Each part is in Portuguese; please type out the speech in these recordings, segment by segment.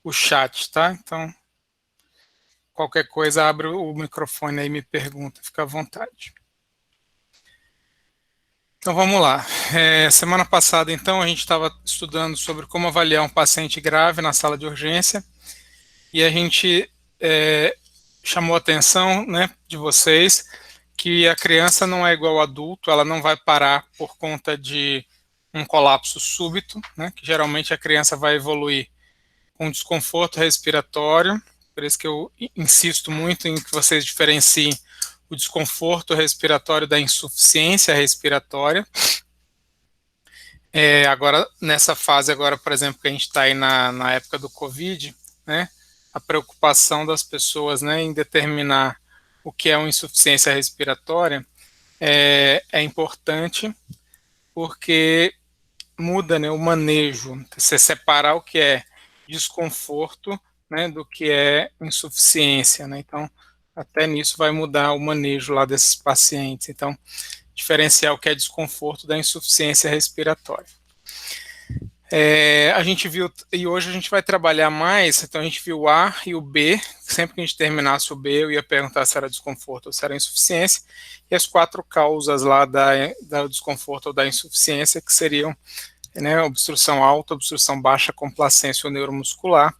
o chat, tá? Então, qualquer coisa, abre o microfone aí e me pergunta, fica à vontade. Então, vamos lá. Semana passada, então, a gente estava estudando sobre como avaliar um paciente grave na sala de urgência e a gente chamou a atenção, né, de vocês que a criança não é igual ao adulto, ela não vai parar por conta de um colapso súbito, né, que geralmente a criança vai evoluir com desconforto respiratório, por isso que eu insisto muito em que vocês diferenciem o desconforto respiratório da insuficiência respiratória. Agora, nessa fase agora, por exemplo, que a gente está aí na época do Covid, né, a preocupação das pessoas, né, em determinar o que é uma insuficiência respiratória é importante, porque muda, né, o manejo, você separar o que é desconforto, né, do que é insuficiência, né, então até nisso vai mudar o manejo lá desses pacientes, então diferenciar o que é desconforto da insuficiência respiratória. A gente viu, e hoje a gente vai trabalhar mais, então a gente viu o A e o B, sempre que a gente terminasse o B eu ia perguntar se era desconforto ou se era insuficiência, e as 4 causas lá da desconforto ou da insuficiência, que seriam, né, obstrução alta, obstrução baixa, complacência ou neuromuscular.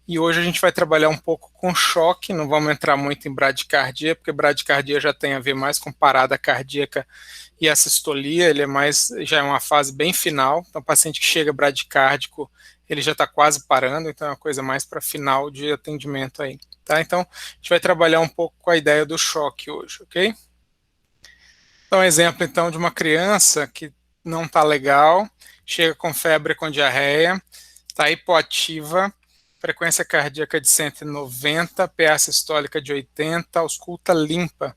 E hoje a gente vai trabalhar um pouco com choque, não vamos entrar muito em bradicardia, porque bradicardia já tem a ver mais com parada cardíaca e a sistolia, ele já é uma fase bem final, então o paciente que chega bradicárdico, ele já está quase parando, então é uma coisa mais para final de atendimento aí, tá? Então a gente vai trabalhar um pouco com a ideia do choque hoje, ok? Então, exemplo então de uma criança que não está legal, chega com febre com diarreia, está hipoativa, frequência cardíaca de 190, PA sistólica de 80, ausculta limpa,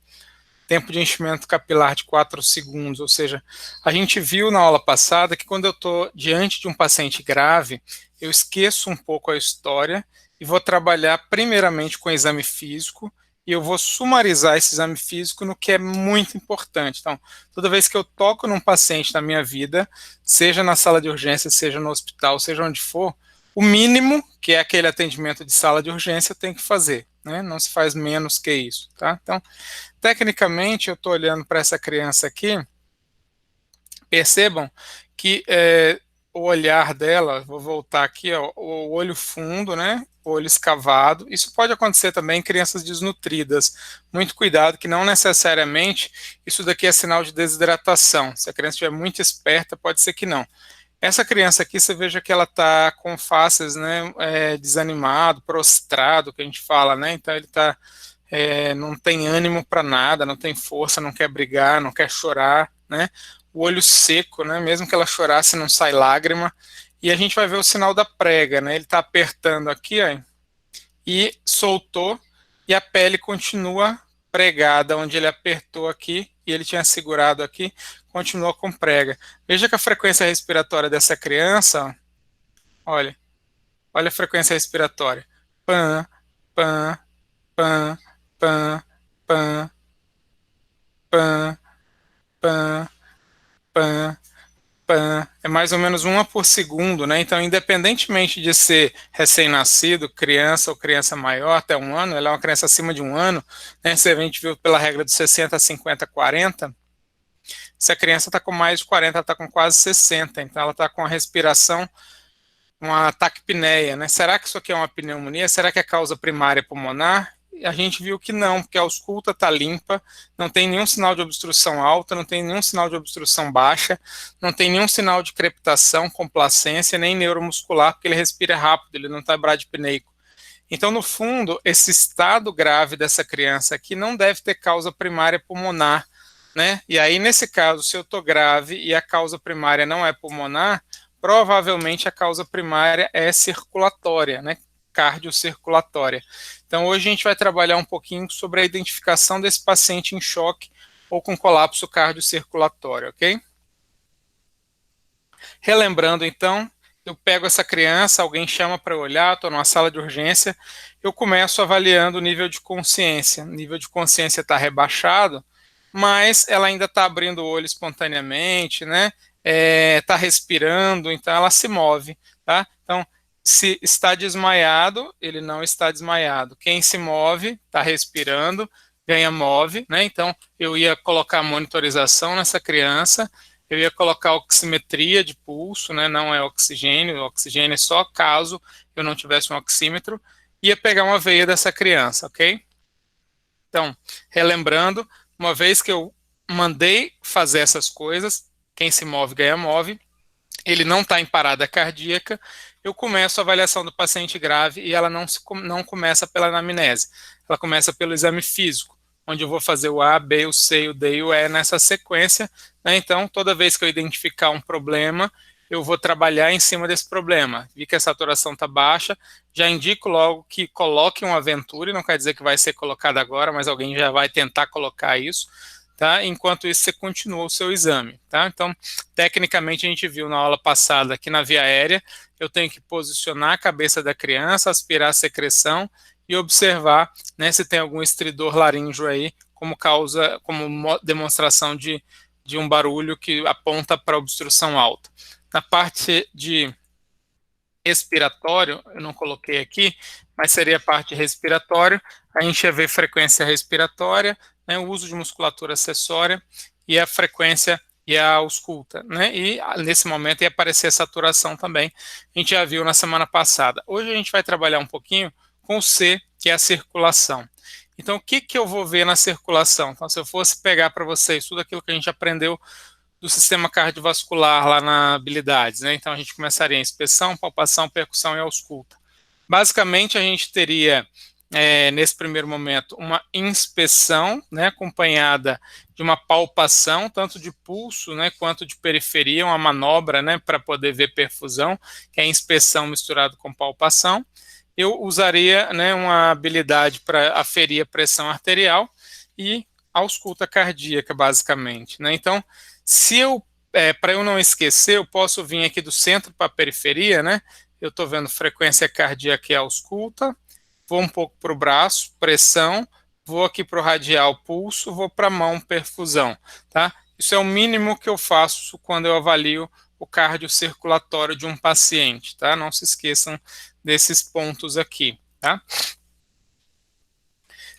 tempo de enchimento capilar de 4 segundos, ou seja, a gente viu na aula passada que quando eu estou diante de um paciente grave, eu esqueço um pouco a história e vou trabalhar primeiramente com o exame físico e eu vou sumarizar esse exame físico no que é muito importante. Então, toda vez que eu toco num paciente na minha vida, seja na sala de urgência, seja no hospital, seja onde for, o mínimo, que é aquele atendimento de sala de urgência, eu tenho que fazer, né? Não se faz menos que isso, tá? Então, tecnicamente, eu estou olhando para essa criança aqui, percebam que o olhar dela, vou voltar aqui, ó, o olho fundo, né, o olho escavado, isso pode acontecer também em crianças desnutridas, muito cuidado que não necessariamente isso daqui é sinal de desidratação, se a criança estiver muito esperta, pode ser que não. Essa criança aqui, você veja que ela está com faces, né, desanimado, prostrado, que a gente fala, né, então ele está não tem ânimo para nada, não tem força, não quer brigar, não quer chorar, né? O olho seco, né? Mesmo que ela chorasse, não sai lágrima. E a gente vai ver o sinal da prega, né? Ele está apertando aqui, ó, e soltou, e a pele continua pregada, onde ele apertou aqui e ele tinha segurado aqui, continua com prega. Veja que a frequência respiratória dessa criança, ó, olha a frequência respiratória. Pam, pam, pam, pam, pam, pam, pam, pam, pam. É mais ou menos uma por segundo, né? Então, independentemente de ser recém-nascido, criança ou criança maior, até 1 ano, ela é uma criança acima de 1 ano, né? Se a gente viu pela regra dos 60, 50, 40, se a criança está com mais de 40, ela está com quase 60, então ela está com a respiração, uma taquipneia, né? Será que isso aqui é uma pneumonia? Será que é causa primária pulmonar? A gente viu que não, porque a ausculta está limpa, não tem nenhum sinal de obstrução alta, não tem nenhum sinal de obstrução baixa, não tem nenhum sinal de crepitação, complacência, nem neuromuscular, porque ele respira rápido, ele não está bradipneico. Então, no fundo, esse estado grave dessa criança aqui não deve ter causa primária pulmonar, né? E aí, nesse caso, se eu estou grave e a causa primária não é pulmonar, provavelmente a causa primária é circulatória, né? Cardiocirculatória. Então, hoje a gente vai trabalhar um pouquinho sobre a identificação desse paciente em choque ou com colapso cardiocirculatório, ok? Relembrando, então, eu pego essa criança, alguém chama para eu olhar, estou numa sala de urgência, eu começo avaliando o nível de consciência. O nível de consciência está rebaixado, mas ela ainda está abrindo o olho espontaneamente, né? Está respirando, então ela se move, tá? Então, se está desmaiado, ele não está desmaiado. Quem se move, está respirando, ganha move, né? Então, eu ia colocar monitorização nessa criança, eu ia colocar oximetria de pulso, né? Não é oxigênio, o oxigênio é só caso eu não tivesse um oxímetro, ia pegar uma veia dessa criança, ok? Então, relembrando, uma vez que eu mandei fazer essas coisas, quem se move ganha move, ele não está em parada cardíaca, eu começo a avaliação do paciente grave e ela não começa pela anamnese, ela começa pelo exame físico, onde eu vou fazer o A, B, o C, o D e o E nessa sequência, né? Então, toda vez que eu identificar um problema, eu vou trabalhar em cima desse problema. Vi que a saturação está baixa, já indico logo que coloque uma Venturi, não quer dizer que vai ser colocado agora, mas alguém já vai tentar colocar isso, tá? Enquanto isso, você continua o seu exame, tá? Então, tecnicamente, a gente viu na aula passada que na via aérea, eu tenho que posicionar a cabeça da criança, aspirar a secreção e observar, né, se tem algum estridor laríngeo aí, como causa, como demonstração de um barulho que aponta para obstrução alta. Na parte de respiratório, eu não coloquei aqui, mas seria a parte respiratório, a gente ia ver frequência respiratória, né, o uso de musculatura acessória e a frequência e a ausculta, né, e nesse momento ia aparecer a saturação também, a gente já viu na semana passada. Hoje a gente vai trabalhar um pouquinho com o C, que é a circulação. Então, o que eu vou ver na circulação? Então, se eu fosse pegar para vocês tudo aquilo que a gente aprendeu do sistema cardiovascular lá na habilidades, né? Então a gente começaria em inspeção, palpação, percussão e ausculta. Basicamente a gente teria nesse primeiro momento uma inspeção, né, acompanhada de uma palpação, tanto de pulso, né, quanto de periferia, uma manobra, né, para poder ver perfusão, que é a inspeção misturado com palpação. Eu usaria, né, uma habilidade para aferir a pressão arterial e ausculta cardíaca, basicamente, né? Então, se eu, para eu não esquecer, eu posso vir aqui do centro para a periferia, né? Eu estou vendo frequência cardíaca e ausculta, vou um pouco para o braço, pressão, vou aqui para o radial, pulso, vou para a mão, perfusão, tá? Isso é o mínimo que eu faço quando eu avalio o cardiocirculatório de um paciente, tá? Não se esqueçam desses pontos aqui, tá?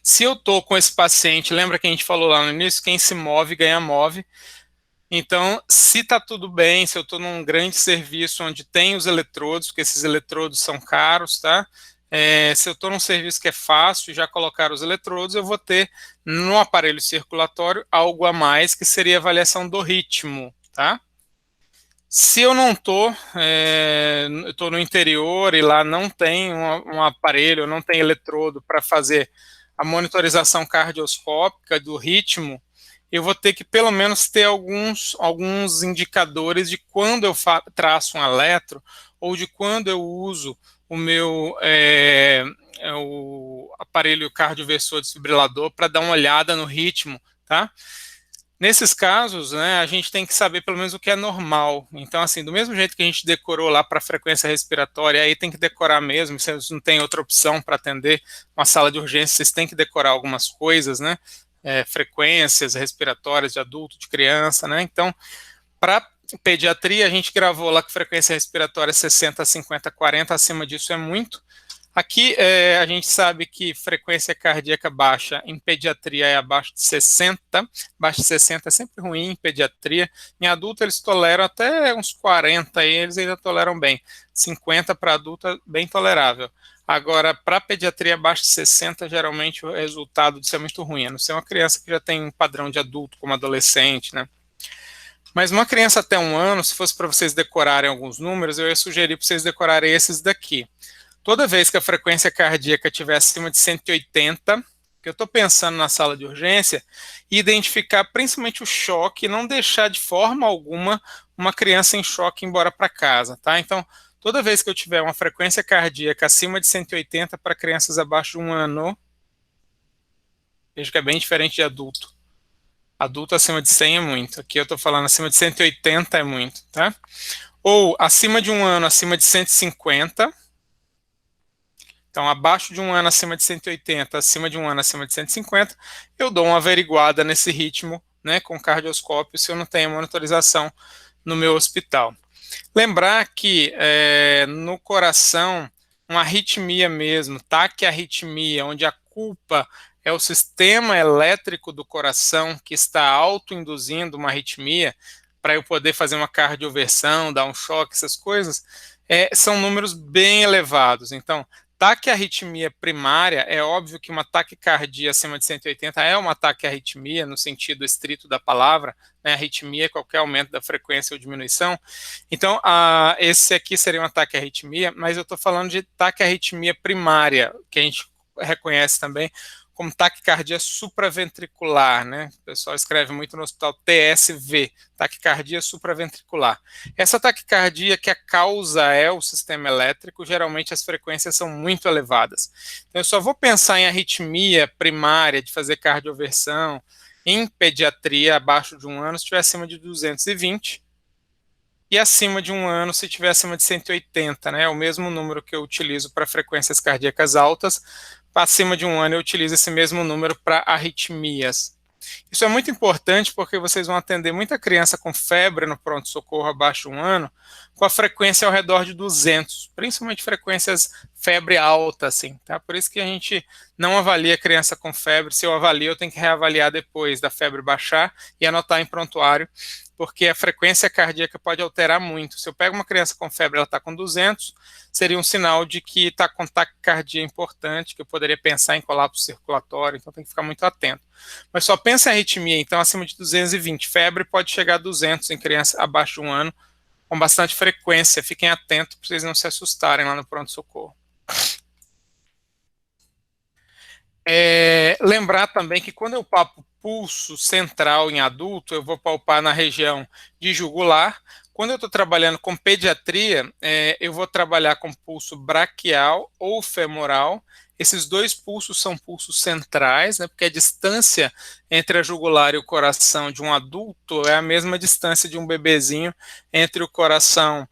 Se eu estou com esse paciente, lembra que a gente falou lá no início, quem se move ganha move. Então, se está tudo bem, se eu estou num grande serviço onde tem os eletrodos, porque esses eletrodos são caros, tá? Se eu estou num serviço que é fácil já colocar os eletrodos, eu vou ter no aparelho circulatório algo a mais, que seria a avaliação do ritmo, tá? Se eu não estou, eu estou no interior e lá não tem um aparelho, não tem eletrodo para fazer a monitorização cardioscópica do ritmo, eu vou ter que pelo menos ter alguns indicadores de quando eu traço um eletro ou de quando eu uso o meu o aparelho cardioversor desfibrilador para dar uma olhada no ritmo, tá? Nesses casos, né, a gente tem que saber pelo menos o que é normal. Então, assim, do mesmo jeito que a gente decorou lá para a frequência respiratória, aí tem que decorar mesmo, vocês não tem outra opção para atender uma sala de urgência, vocês têm que decorar algumas coisas, né? Frequências respiratórias de adulto, de criança, né? Então, para pediatria, a gente gravou lá que frequência respiratória 60, 50, 40, acima disso é muito. Aqui a gente sabe que frequência cardíaca baixa em pediatria é abaixo de 60, abaixo de 60 é sempre ruim em pediatria. Em adulto eles toleram até uns 40, e eles ainda toleram bem. 50 para adulto é bem tolerável. Agora, para pediatria abaixo de 60, geralmente o resultado disso é muito ruim, a não ser uma criança que já tem um padrão de adulto, como adolescente, né? Mas uma criança até 1 ano, se fosse para vocês decorarem alguns números, eu ia sugerir para vocês decorarem esses daqui. Toda vez que a frequência cardíaca estiver acima de 180, que eu estou pensando na sala de urgência, identificar principalmente o choque e não deixar de forma alguma uma criança em choque embora para casa, tá? Então, toda vez que eu tiver uma frequência cardíaca acima de 180 para crianças abaixo de 1 ano, vejo que é bem diferente de adulto. Adulto acima de 100 é muito. Aqui eu estou falando acima de 180 é muito, tá? Ou acima de 1 ano, acima de 150. Então, abaixo de 1 ano, acima de 180, acima de 1 ano, acima de 150, eu dou uma averiguada nesse ritmo, né, com cardioscópio, se eu não tenho monitorização no meu hospital. Lembrar que no coração, uma arritmia mesmo, taquiarritmia, onde a culpa é o sistema elétrico do coração que está autoinduzindo uma arritmia, para eu poder fazer uma cardioversão, dar um choque, essas coisas, são números bem elevados. Então, taquiarritmia primária, é óbvio que uma taquicardia acima de 180 é uma taquiarritmia, no sentido estrito da palavra, né? Arritmia é qualquer aumento da frequência ou diminuição. Então, esse aqui seria um ataque à arritmia, mas eu estou falando de taquiarritmia primária, que a gente reconhece também como taquicardia supraventricular, né? O pessoal escreve muito no hospital TSV, taquicardia supraventricular. Essa taquicardia que a causa é o sistema elétrico, geralmente as frequências são muito elevadas. Então, eu só vou pensar em arritmia primária, de fazer cardioversão, em pediatria abaixo de 1 ano, se estiver acima de 220, e acima de 1 ano se estiver acima de 180, né? É o mesmo número que eu utilizo para frequências cardíacas altas. Acima de 1 ano eu utilizo esse mesmo número para arritmias. Isso é muito importante porque vocês vão atender muita criança com febre no pronto-socorro abaixo de 1 ano, com a frequência ao redor de 200, principalmente frequências febre alta, assim, tá? Por isso que a gente não avalia a criança com febre. Se eu avalio, eu tenho que reavaliar depois da febre baixar e anotar em prontuário, porque a frequência cardíaca pode alterar muito. Se eu pego uma criança com febre, ela está com 200, seria um sinal de que está com taquicardia importante, que eu poderia pensar em colapso circulatório, então tem que ficar muito atento. Mas só pensa em arritmia, então acima de 220, febre pode chegar a 200 em criança abaixo de 1 ano, com bastante frequência. Fiquem atentos para vocês não se assustarem lá no pronto-socorro. Lembrar também que quando eu palpo pulso central em adulto, eu vou palpar na região de jugular. Quando eu estou trabalhando com pediatria, eu vou trabalhar com pulso braquial ou femoral. Esses dois pulsos são pulsos centrais, né, porque a distância entre a jugular e o coração de um adulto é a mesma distância de um bebezinho entre o coração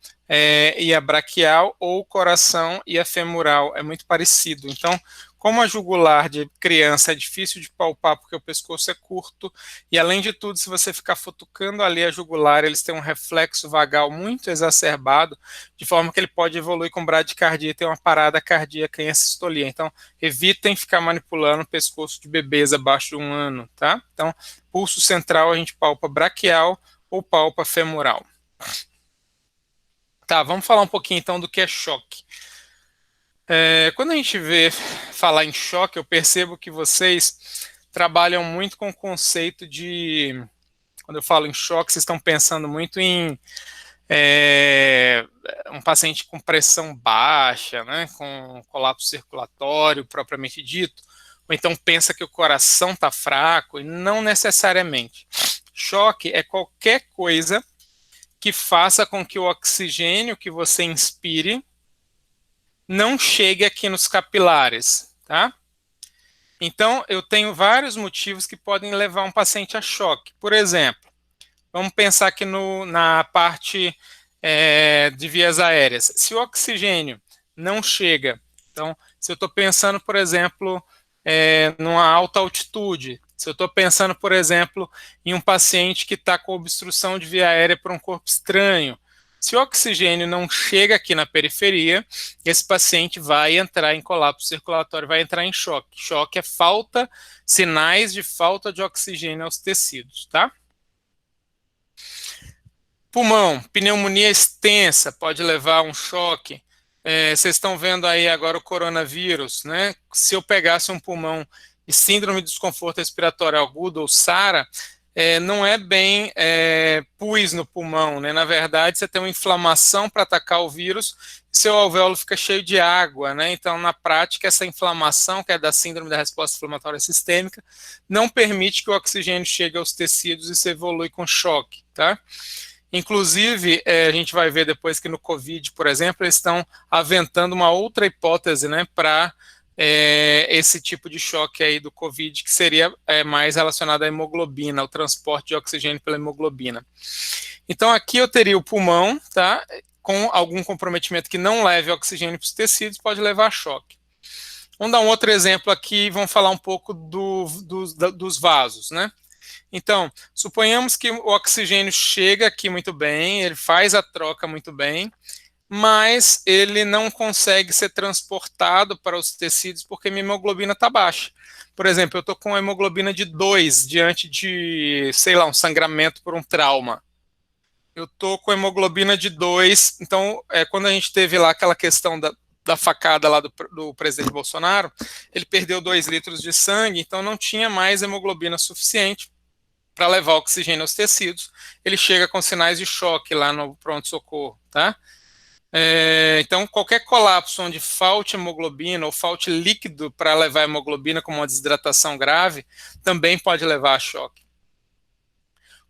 e a braquial, ou o coração e a femoral. É muito parecido. Então, como a jugular de criança é difícil de palpar porque o pescoço é curto, e além de tudo, se você ficar futucando ali a jugular, eles têm um reflexo vagal muito exacerbado, de forma que ele pode evoluir com bradicardia e ter uma parada cardíaca em assistolia. Então, evitem ficar manipulando o pescoço de bebês abaixo de 1 ano, tá? Então, pulso central a gente palpa braquial ou palpa femoral. Tá, vamos falar um pouquinho então do que é choque. Quando a gente vê falar em choque, eu percebo que vocês trabalham muito com o conceito de, quando eu falo em choque, vocês estão pensando muito em um paciente com pressão baixa, né, com colapso circulatório propriamente dito, ou então pensa que o coração está fraco, e não necessariamente. Choque é qualquer coisa que faça com que o oxigênio que você inspire não chegue aqui nos capilares, tá? Então, eu tenho vários motivos que podem levar um paciente a choque. Por exemplo, vamos pensar aqui na parte de vias aéreas. Se o oxigênio não chega, então, se eu estou pensando, por exemplo, numa alta altitude, se eu estou pensando, por exemplo, em um paciente que está com obstrução de via aérea por um corpo estranho, se o oxigênio não chega aqui na periferia, esse paciente vai entrar em colapso circulatório, vai entrar em choque. Choque é sinais de falta de oxigênio aos tecidos, tá? Pulmão, pneumonia extensa pode levar a um choque. Vocês estão vendo aí agora o coronavírus, né? Se eu pegasse um pulmão de síndrome de desconforto respiratório agudo, ou SARA, não é bem pus no pulmão, né? Na verdade, você tem uma inflamação para atacar o vírus, seu alvéolo fica cheio de água, né? Então, na prática, essa inflamação, que é da síndrome da resposta inflamatória sistêmica, não permite que o oxigênio chegue aos tecidos e se evolui com choque, tá? Inclusive, a gente vai ver depois que no COVID, por exemplo, eles estão aventando uma outra hipótese, né, para esse tipo de choque aí do COVID, que seria mais relacionado à hemoglobina, ao transporte de oxigênio pela hemoglobina. Então, aqui eu teria o pulmão, tá, com algum comprometimento que não leve oxigênio para os tecidos, pode levar a choque. Vamos dar um outro exemplo aqui, vamos falar um pouco dos vasos, né? Então, suponhamos que o oxigênio chega aqui muito bem, ele faz a troca muito bem, mas ele não consegue ser transportado para os tecidos porque minha hemoglobina está baixa. Por exemplo, eu estou com a hemoglobina de 2 diante de, sei lá, um sangramento por um trauma. Eu estou com a hemoglobina de 2, então, quando a gente teve lá aquela questão da facada lá do presidente Bolsonaro, ele perdeu 2 litros de sangue, então não tinha mais hemoglobina suficiente para levar oxigênio aos tecidos. Ele chega com sinais de choque lá no pronto-socorro, tá? Então, qualquer colapso onde falte hemoglobina ou falte líquido para levar hemoglobina, como uma desidratação grave, também pode levar a choque.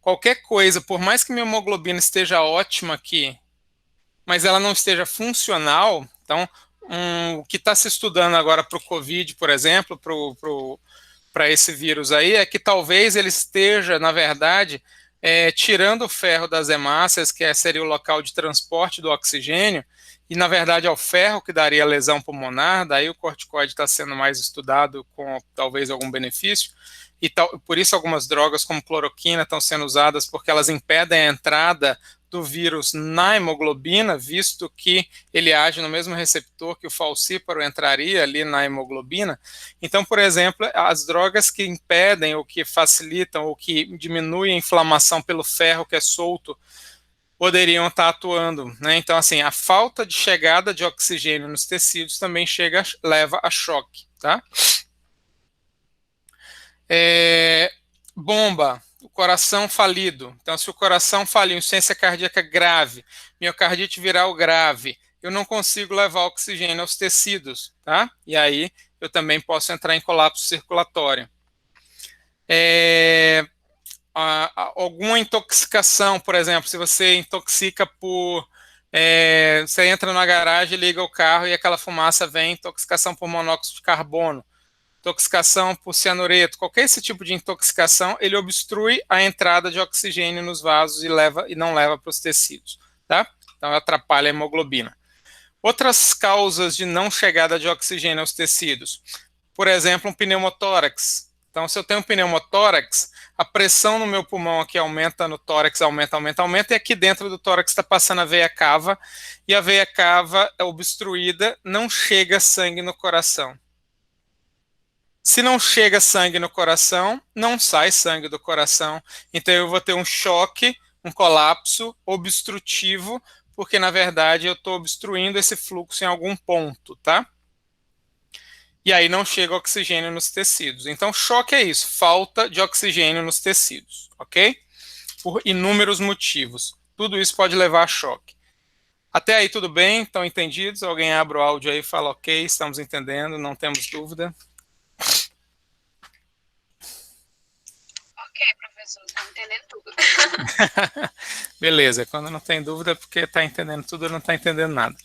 Qualquer coisa, por mais que minha hemoglobina esteja ótima aqui, mas ela não esteja funcional, então, o que está se estudando agora para o COVID, por exemplo, para esse vírus aí, é que talvez ele esteja, na verdade, tirando o ferro das hemácias, que seria o local de transporte do oxigênio, e na verdade é o ferro que daria lesão pulmonar, daí o corticoide está sendo mais estudado com talvez algum benefício, e por isso algumas drogas como cloroquina estão sendo usadas porque elas impedem a entrada do vírus na hemoglobina, visto que ele age no mesmo receptor que o falcíparo entraria ali na hemoglobina. Então, por exemplo, as drogas que impedem ou que facilitam ou que diminuem a inflamação pelo ferro que é solto poderiam estar atuando, né? Então, assim, a falta de chegada de oxigênio nos tecidos também leva a choque, tá? Bomba, o coração falido. Então, se o coração faliu, insuficiência cardíaca grave, miocardite viral grave, eu não consigo levar oxigênio aos tecidos, tá? E aí eu também posso entrar em colapso circulatório. Alguma intoxicação, por exemplo, se você intoxica você entra na garagem, liga o carro e aquela fumaça vem, intoxicação por monóxido de carbono, intoxicação por cianureto, qualquer esse tipo de intoxicação, ele obstrui a entrada de oxigênio nos vasos e não leva para os tecidos, tá? Então atrapalha a hemoglobina. Outras causas de não chegada de oxigênio aos tecidos, por exemplo, um pneumotórax. Então, se eu tenho um pneumotórax, a pressão no meu pulmão aqui aumenta, no tórax aumenta, e aqui dentro do tórax está passando a veia cava, e a veia cava é obstruída, não chega sangue no coração. Se não chega sangue no coração, não sai sangue do coração. Então eu vou ter um choque, um colapso obstrutivo, porque na verdade eu estou obstruindo esse fluxo em algum ponto, tá? E aí não chega oxigênio nos tecidos. Então choque é isso, falta de oxigênio nos tecidos, ok? Por inúmeros motivos. Tudo isso pode levar a choque. Até aí tudo bem? Estão entendidos? Alguém abre o áudio aí e fala ok, estamos entendendo, não temos dúvida. Ok, professor, estou entendendo tudo. Beleza, quando não tem dúvida é porque está entendendo tudo ou não está entendendo nada.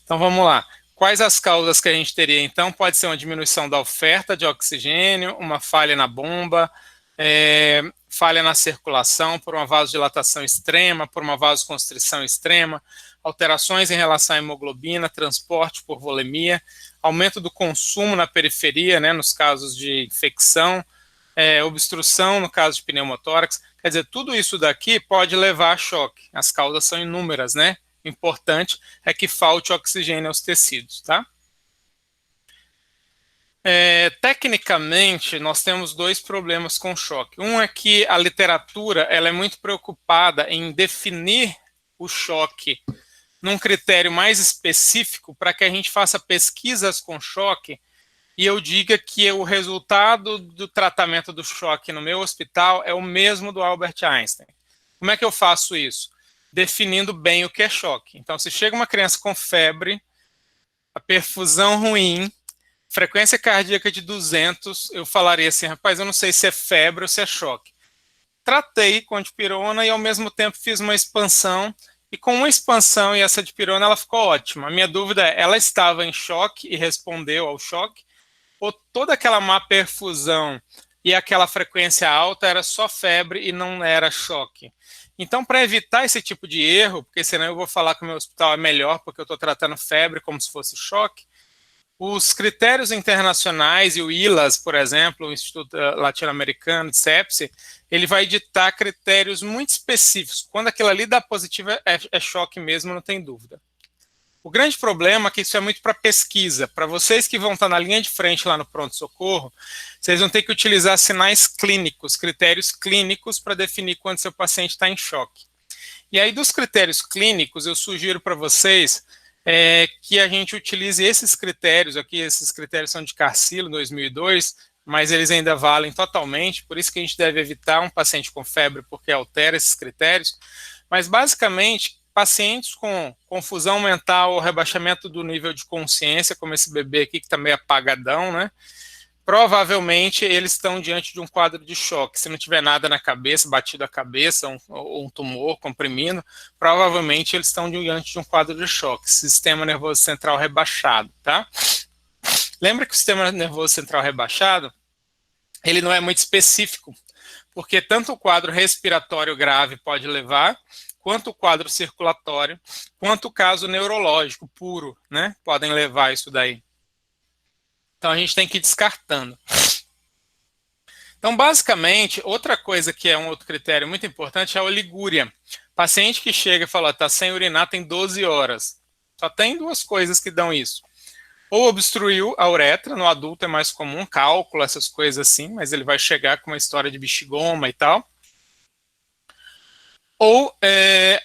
Então vamos lá. Quais as causas que a gente teria então? Pode ser uma diminuição da oferta de oxigênio, uma falha na bomba, falha na circulação por uma vasodilatação extrema, por uma vasoconstrição extrema, alterações em relação à hemoglobina, transporte por volemia, aumento do consumo na periferia, né, nos casos de infecção, obstrução no caso de pneumotórax. Quer dizer, tudo isso daqui pode levar a choque. As causas são inúmeras, né? O importante é que falte oxigênio aos tecidos, tá? Tecnicamente, nós temos dois problemas com choque. Um é que a literatura ela é muito preocupada em definir o choque num critério mais específico para que a gente faça pesquisas com choque e eu diga que o resultado do tratamento do choque no meu hospital é o mesmo do Albert Einstein. Como é que eu faço isso? Definindo bem o que é choque. Então, se chega uma criança com febre, a perfusão ruim, frequência cardíaca de 200, eu falaria assim, rapaz, eu não sei se é febre ou se é choque. Tratei com dipirona e ao mesmo tempo fiz uma expansão, e com uma expansão e essa dipirona ela ficou ótima. A minha dúvida é, ela estava em choque e respondeu ao choque, ou toda aquela má perfusão e aquela frequência alta era só febre e não era choque? Então, para evitar esse tipo de erro, porque senão eu vou falar que o meu hospital é melhor porque eu estou tratando febre como se fosse choque, Os critérios internacionais e o ILAS, por exemplo, o Instituto Latino-Americano de Sepsi, ele vai ditar critérios muito específicos. Quando aquilo ali dá positivo, é choque mesmo, não tem dúvida. O grande problema é que isso é muito para pesquisa. Para vocês que vão estar na linha de frente lá no pronto-socorro, vocês vão ter que utilizar sinais clínicos, critérios clínicos para definir quando seu paciente está em choque. E aí, dos critérios clínicos, eu sugiro para vocês que a gente utilize esses critérios aqui. Esses critérios são de Carcillo, 2002, mas eles ainda valem totalmente, por isso que a gente deve evitar um paciente com febre, porque altera esses critérios. Mas, basicamente, pacientes com confusão mental ou rebaixamento do nível de consciência, como esse bebê aqui que está meio apagadão, né? Provavelmente eles estão diante de um quadro de choque. Se não tiver nada na cabeça, batido a cabeça, ou um tumor comprimindo, provavelmente eles estão diante de um quadro de choque. Sistema nervoso central rebaixado, tá? Lembra que o sistema nervoso central rebaixado, ele não é muito específico, porque tanto o quadro respiratório grave pode levar, quanto o quadro circulatório, quanto o caso neurológico puro, né? Podem levar isso daí. Então a gente tem que ir descartando. Então, basicamente, outra coisa que é um outro critério muito importante é a oligúria. Paciente que chega e fala, está sem urinar tem 12 horas. Só tem duas coisas que dão isso. Ou obstruiu a uretra, no adulto é mais comum, cálculo, essas coisas assim, mas ele vai chegar com uma história de bexigoma e tal. Ou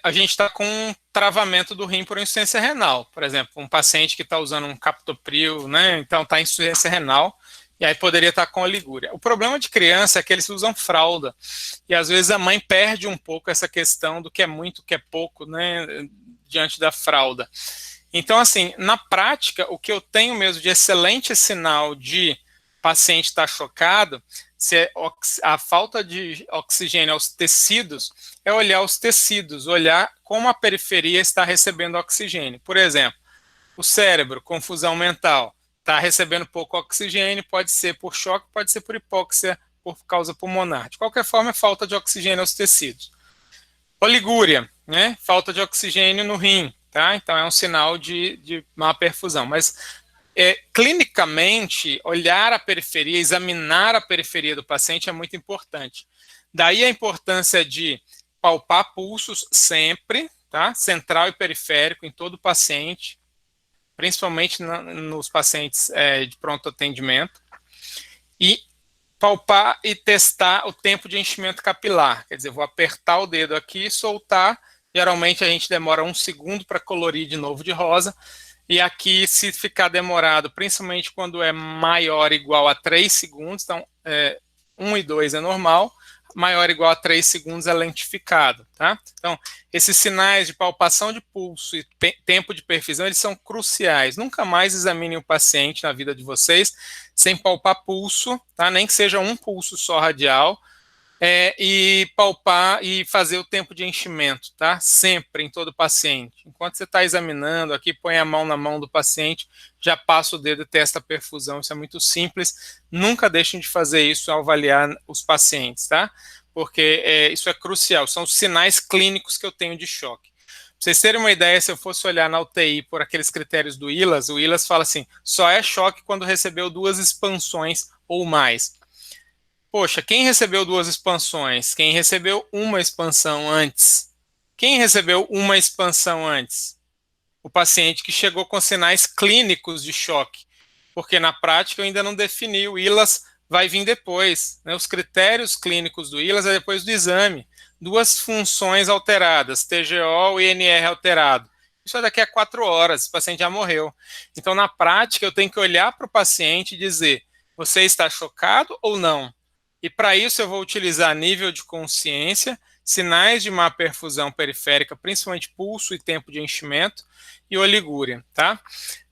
a gente está com um travamento do rim por insuficiência renal. Por exemplo, um paciente que está usando um captopril, né, então está em insuficiência renal, e aí poderia estar com oligúria. O problema de criança é que eles usam fralda, e às vezes a mãe perde um pouco essa questão do que é muito, o que é pouco, né, diante da fralda. Então, assim, na prática, o que eu tenho mesmo de excelente sinal de paciente estar chocado, se a falta de oxigênio aos tecidos, é olhar os tecidos, olhar como a periferia está recebendo oxigênio. Por exemplo, o cérebro, confusão mental, está recebendo pouco oxigênio, pode ser por choque, pode ser por hipóxia, por causa pulmonar. De qualquer forma, é falta de oxigênio aos tecidos. Oligúria, né? Falta de oxigênio no rim, tá? Então é um sinal de má perfusão. Mas clinicamente, olhar a periferia, examinar a periferia do paciente é muito importante. Daí a importância de palpar pulsos sempre, tá? Central e periférico em todo paciente, principalmente nos pacientes de pronto atendimento, e palpar e testar o tempo de enchimento capilar. Quer dizer, vou apertar o dedo aqui e soltar. Geralmente a gente demora 1 segundo para colorir de novo de rosa. E aqui, se ficar demorado, principalmente quando é maior ou igual a 3 segundos, então 1 e 2 é normal, maior ou igual a 3 segundos é lentificado, tá? Então, esses sinais de palpação de pulso e tempo de perfusão, eles são cruciais. Nunca mais examinem o paciente na vida de vocês sem palpar pulso, tá? Nem que seja um pulso só radial, e palpar e fazer o tempo de enchimento, tá? Sempre, em todo paciente. Enquanto você está examinando aqui, põe a mão na mão do paciente, já passa o dedo e testa a perfusão. Isso é muito simples. Nunca deixem de fazer isso ao avaliar os pacientes, tá? Porque isso é crucial. São os sinais clínicos que eu tenho de choque. Pra vocês terem uma ideia, se eu fosse olhar na UTI por aqueles critérios do ILAS, o ILAS fala assim, só é choque quando recebeu 2 expansões ou mais. Poxa, quem recebeu 2 expansões? Quem recebeu uma expansão antes? Quem recebeu uma expansão antes? O paciente que chegou com sinais clínicos de choque, porque na prática eu ainda não defini, o ILAS vai vir depois, né? Os critérios clínicos do ILAS é depois do exame. 2 funções alteradas, TGO e NR alterado. Isso é daqui a 4 horas, o paciente já morreu. Então, na prática, eu tenho que olhar para o paciente e dizer, você está chocado ou não? E para isso eu vou utilizar nível de consciência, sinais de má perfusão periférica, principalmente pulso e tempo de enchimento, e oligúria, tá?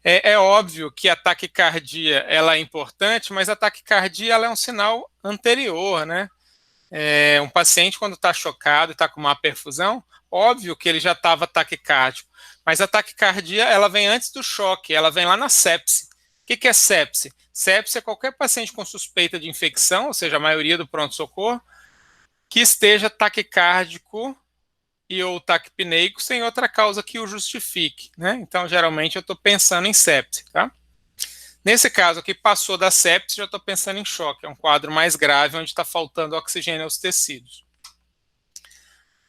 É óbvio que a taquicardia ela é importante, mas a taquicardia ela é um sinal anterior, né? Um paciente quando está chocado e está com má perfusão, óbvio que ele já estava taquicárdico, mas a taquicardia ela vem antes do choque, ela vem lá na sepse. O que é sepse? Sepse é qualquer paciente com suspeita de infecção, ou seja, a maioria do pronto-socorro, que esteja taquicárdico e ou taquipneico sem outra causa que o justifique, né? Então, geralmente, eu estou pensando em sepse, tá? Nesse caso aqui, passou da sepse, já estou pensando em choque. É um quadro mais grave, onde está faltando oxigênio aos tecidos.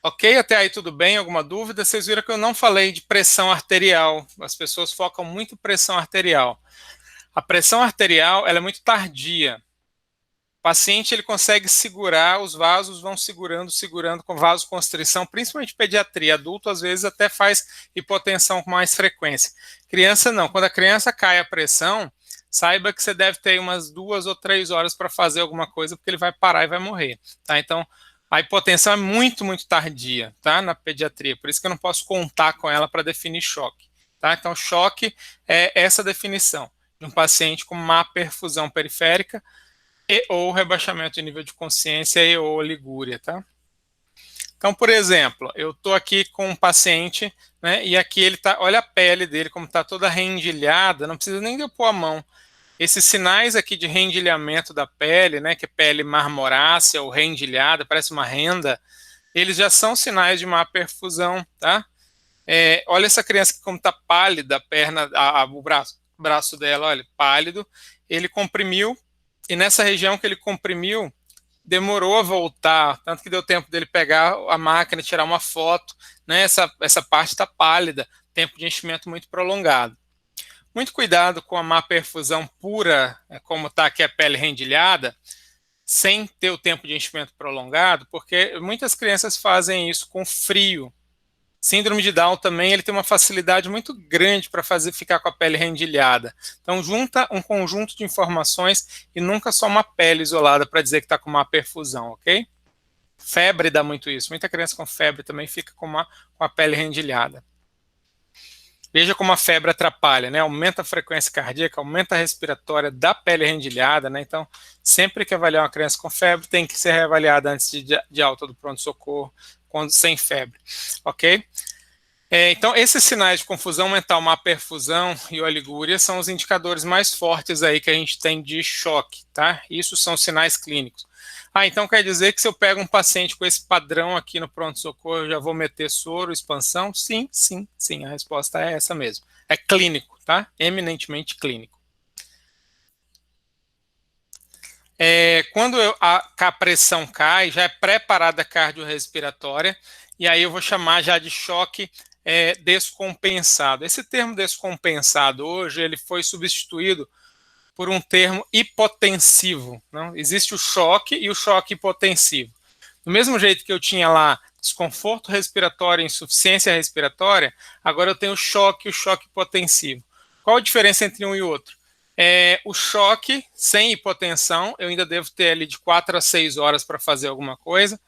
Ok, até aí tudo bem? Alguma dúvida? Vocês viram que eu não falei de pressão arterial. As pessoas focam muito em pressão arterial. A pressão arterial, ela é muito tardia. O paciente, ele consegue segurar, os vasos vão segurando com vasoconstrição, principalmente pediatria. Adulto, às vezes, até faz hipotensão com mais frequência. Criança, não. Quando a criança cai a pressão, saiba que você deve ter umas 2 ou 3 horas para fazer alguma coisa, porque ele vai parar e vai morrer. Tá? Então, a hipotensão é muito, muito tardia, tá? Na pediatria. Por isso que eu não posso contar com ela para definir choque. Tá? Então, choque é essa definição de um paciente com má perfusão periférica, e ou rebaixamento de nível de consciência e ou oligúria, tá? Então, por exemplo, eu estou aqui com um paciente, né, e aqui ele tá, olha a pele dele como está toda rendilhada, não precisa nem de eu pôr a mão. Esses sinais aqui de rendilhamento da pele, né, que é pele marmorácea ou rendilhada, parece uma renda, eles já são sinais de má perfusão, tá? Olha essa criança que como está pálida, a perna, o braço dela, olha, pálido, ele comprimiu, e nessa região que ele comprimiu, demorou a voltar, tanto que deu tempo dele pegar a máquina e tirar uma foto, né? Essa parte está pálida, tempo de enchimento muito prolongado. Muito cuidado com a má perfusão pura, como está aqui a pele rendilhada, sem ter o tempo de enchimento prolongado, porque muitas crianças fazem isso com frio. Síndrome de Down também, ele tem uma facilidade muito grande para ficar com a pele rendilhada. Então, junta um conjunto de informações e nunca só uma pele isolada para dizer que está com má perfusão, ok? Febre dá muito isso. Muita criança com febre também fica com a pele rendilhada. Veja como a febre atrapalha, né? Aumenta a frequência cardíaca, aumenta a respiratória da pele rendilhada, né? Então, sempre que avaliar uma criança com febre, tem que ser reavaliada antes de alta do pronto-socorro, quando sem febre, ok? Então, esses sinais de confusão mental, má perfusão e oligúria são os indicadores mais fortes aí que a gente tem de choque, tá? Isso são sinais clínicos. Então quer dizer que se eu pego um paciente com esse padrão aqui no pronto-socorro, eu já vou meter soro, expansão? Sim, sim, sim, a resposta é essa mesmo. É clínico, tá? Eminentemente clínico. Quando a pressão cai, já é pré-parada cardiorrespiratória, e aí eu vou chamar já de choque descompensado. Esse termo descompensado hoje ele foi substituído por um termo hipotensivo. Não? Existe o choque e o choque hipotensivo. Do mesmo jeito que eu tinha lá desconforto respiratório e insuficiência respiratória, agora eu tenho o choque hipotensivo. Qual a diferença entre um e outro? O choque sem hipotensão, eu ainda devo ter ali de 4 a 6 horas para fazer alguma coisa.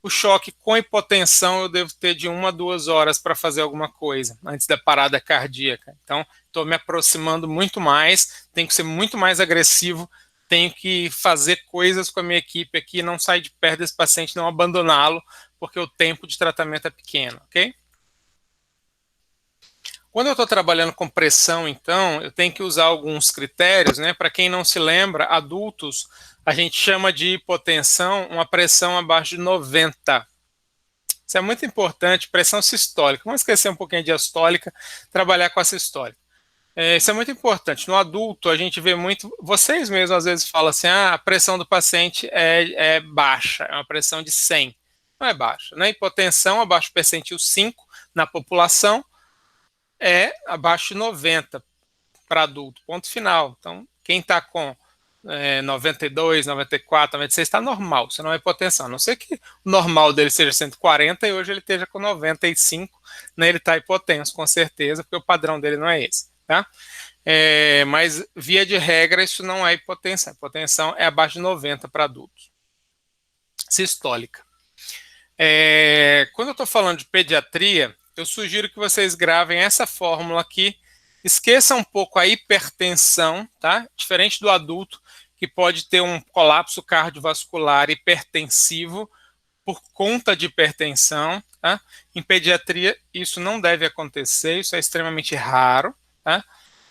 O choque com hipotensão, eu devo ter de 1 a 2 horas para fazer alguma coisa, antes da parada cardíaca. Então, estou me aproximando muito mais, tenho que ser muito mais agressivo, tenho que fazer coisas com a minha equipe aqui, não sair de perto desse paciente, não abandoná-lo, porque o tempo de tratamento é pequeno, ok? Quando eu estou trabalhando com pressão, então, eu tenho que usar alguns critérios, né? Para quem não se lembra, adultos, a gente chama de hipotensão uma pressão abaixo de 90. Isso é muito importante, pressão sistólica. Vamos esquecer um pouquinho de diastólica, trabalhar com a sistólica. Isso é muito importante. No adulto, a gente vê muito. Vocês mesmos às vezes falam assim: a pressão do paciente é baixa, é uma pressão de 100. Não é baixa, né? Hipotensão abaixo do percentil 5 na população é abaixo de 90 para adulto. Ponto final. Então, quem está com 92, 94, 96 está normal, você não é hipotensão. A não ser que o normal dele seja 140 e hoje ele esteja com 95, né, ele está hipotenso, com certeza, porque o padrão dele não é esse. Tá? Mas, via de regra, isso não é hipotensão. Hipotensão é abaixo de 90 para adultos. Sistólica. Quando eu estou falando de pediatria, eu sugiro que vocês gravem essa fórmula aqui. Esqueça um pouco a hipertensão, tá? Diferente do adulto, que pode ter um colapso cardiovascular hipertensivo por conta de hipertensão, tá? Em pediatria, isso não deve acontecer, isso é extremamente raro, tá?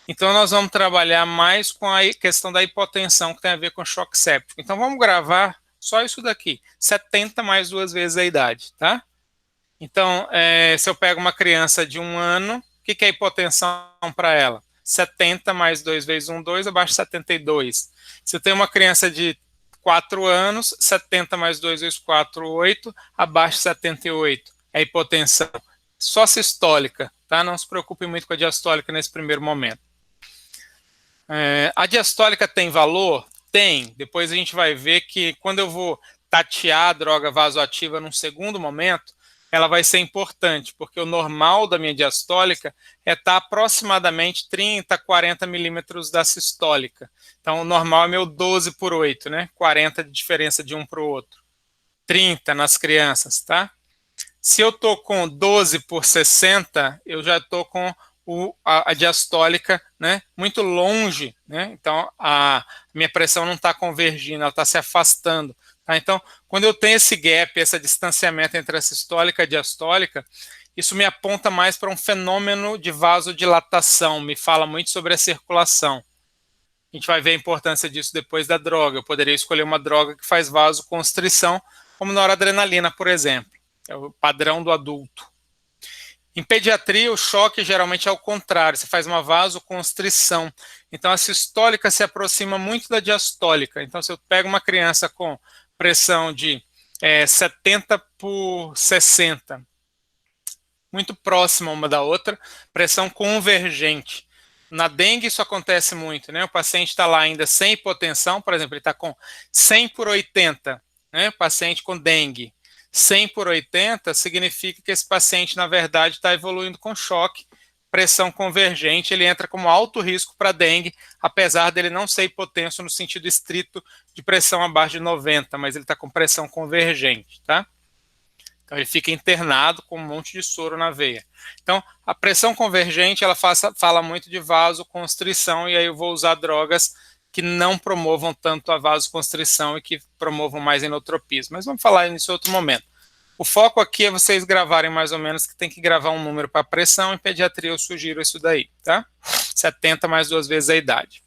Então, nós vamos trabalhar mais com a questão da hipotensão, que tem a ver com choque séptico. Então, vamos gravar só isso daqui, 70 mais 2 vezes a idade, tá? Então, se eu pego uma criança de 1 ano, o que é hipotensão para ela? 70 mais 2 vezes 1, 2, abaixo de 72. Se eu tenho uma criança de 4 anos, 70 mais 2 vezes 4, 8, abaixo de 78. É hipotensão. Só sistólica, tá? Não se preocupe muito com a diastólica nesse primeiro momento. A diastólica tem valor? Tem. Depois a gente vai ver que quando eu vou tatear a droga vasoativa num segundo momento, ela vai ser importante, porque o normal da minha diastólica é estar aproximadamente 30, 40 milímetros da sistólica. Então, o normal é meu 12 por 8, né? 40 de diferença de um para o outro. 30 nas crianças, tá? Se eu estou com 12 por 60, eu já estou com a diastólica, né, muito longe, né? Então a minha pressão não está convergindo, ela está se afastando. Tá? Então, quando eu tenho esse gap, esse distanciamento entre a sistólica e a diastólica, isso me aponta mais para um fenômeno de vasodilatação, me fala muito sobre a circulação. A gente vai ver a importância disso depois da droga. Eu poderia escolher uma droga que faz vasoconstrição, como noradrenalina, por exemplo. É o padrão do adulto. Em pediatria, o choque geralmente é o contrário, você faz uma vasoconstrição. Então, a sistólica se aproxima muito da diastólica. Então, se eu pego uma criança com pressão de 70 por 60, muito próxima uma da outra, pressão convergente. Na dengue isso acontece muito, né? O paciente está lá ainda sem hipotensão, por exemplo, ele está com 100 por 80, né? O paciente com dengue. 100 por 80 significa que esse paciente, na verdade, está evoluindo com choque, pressão convergente, ele entra como alto risco para dengue, apesar dele não ser hipotenso no sentido estrito de pressão abaixo de 90, mas ele está com pressão convergente, tá? Então ele fica internado com um monte de soro na veia. Então, a pressão convergente, ela fala muito de vasoconstrição, e aí eu vou usar drogas que não promovam tanto a vasoconstrição e que promovam mais enotropismo. Mas vamos falar nisso em outro momento. O foco aqui é vocês gravarem mais ou menos, que tem que gravar um número para pressão. Em pediatria eu sugiro isso daí, tá? 70 mais 2 vezes a idade.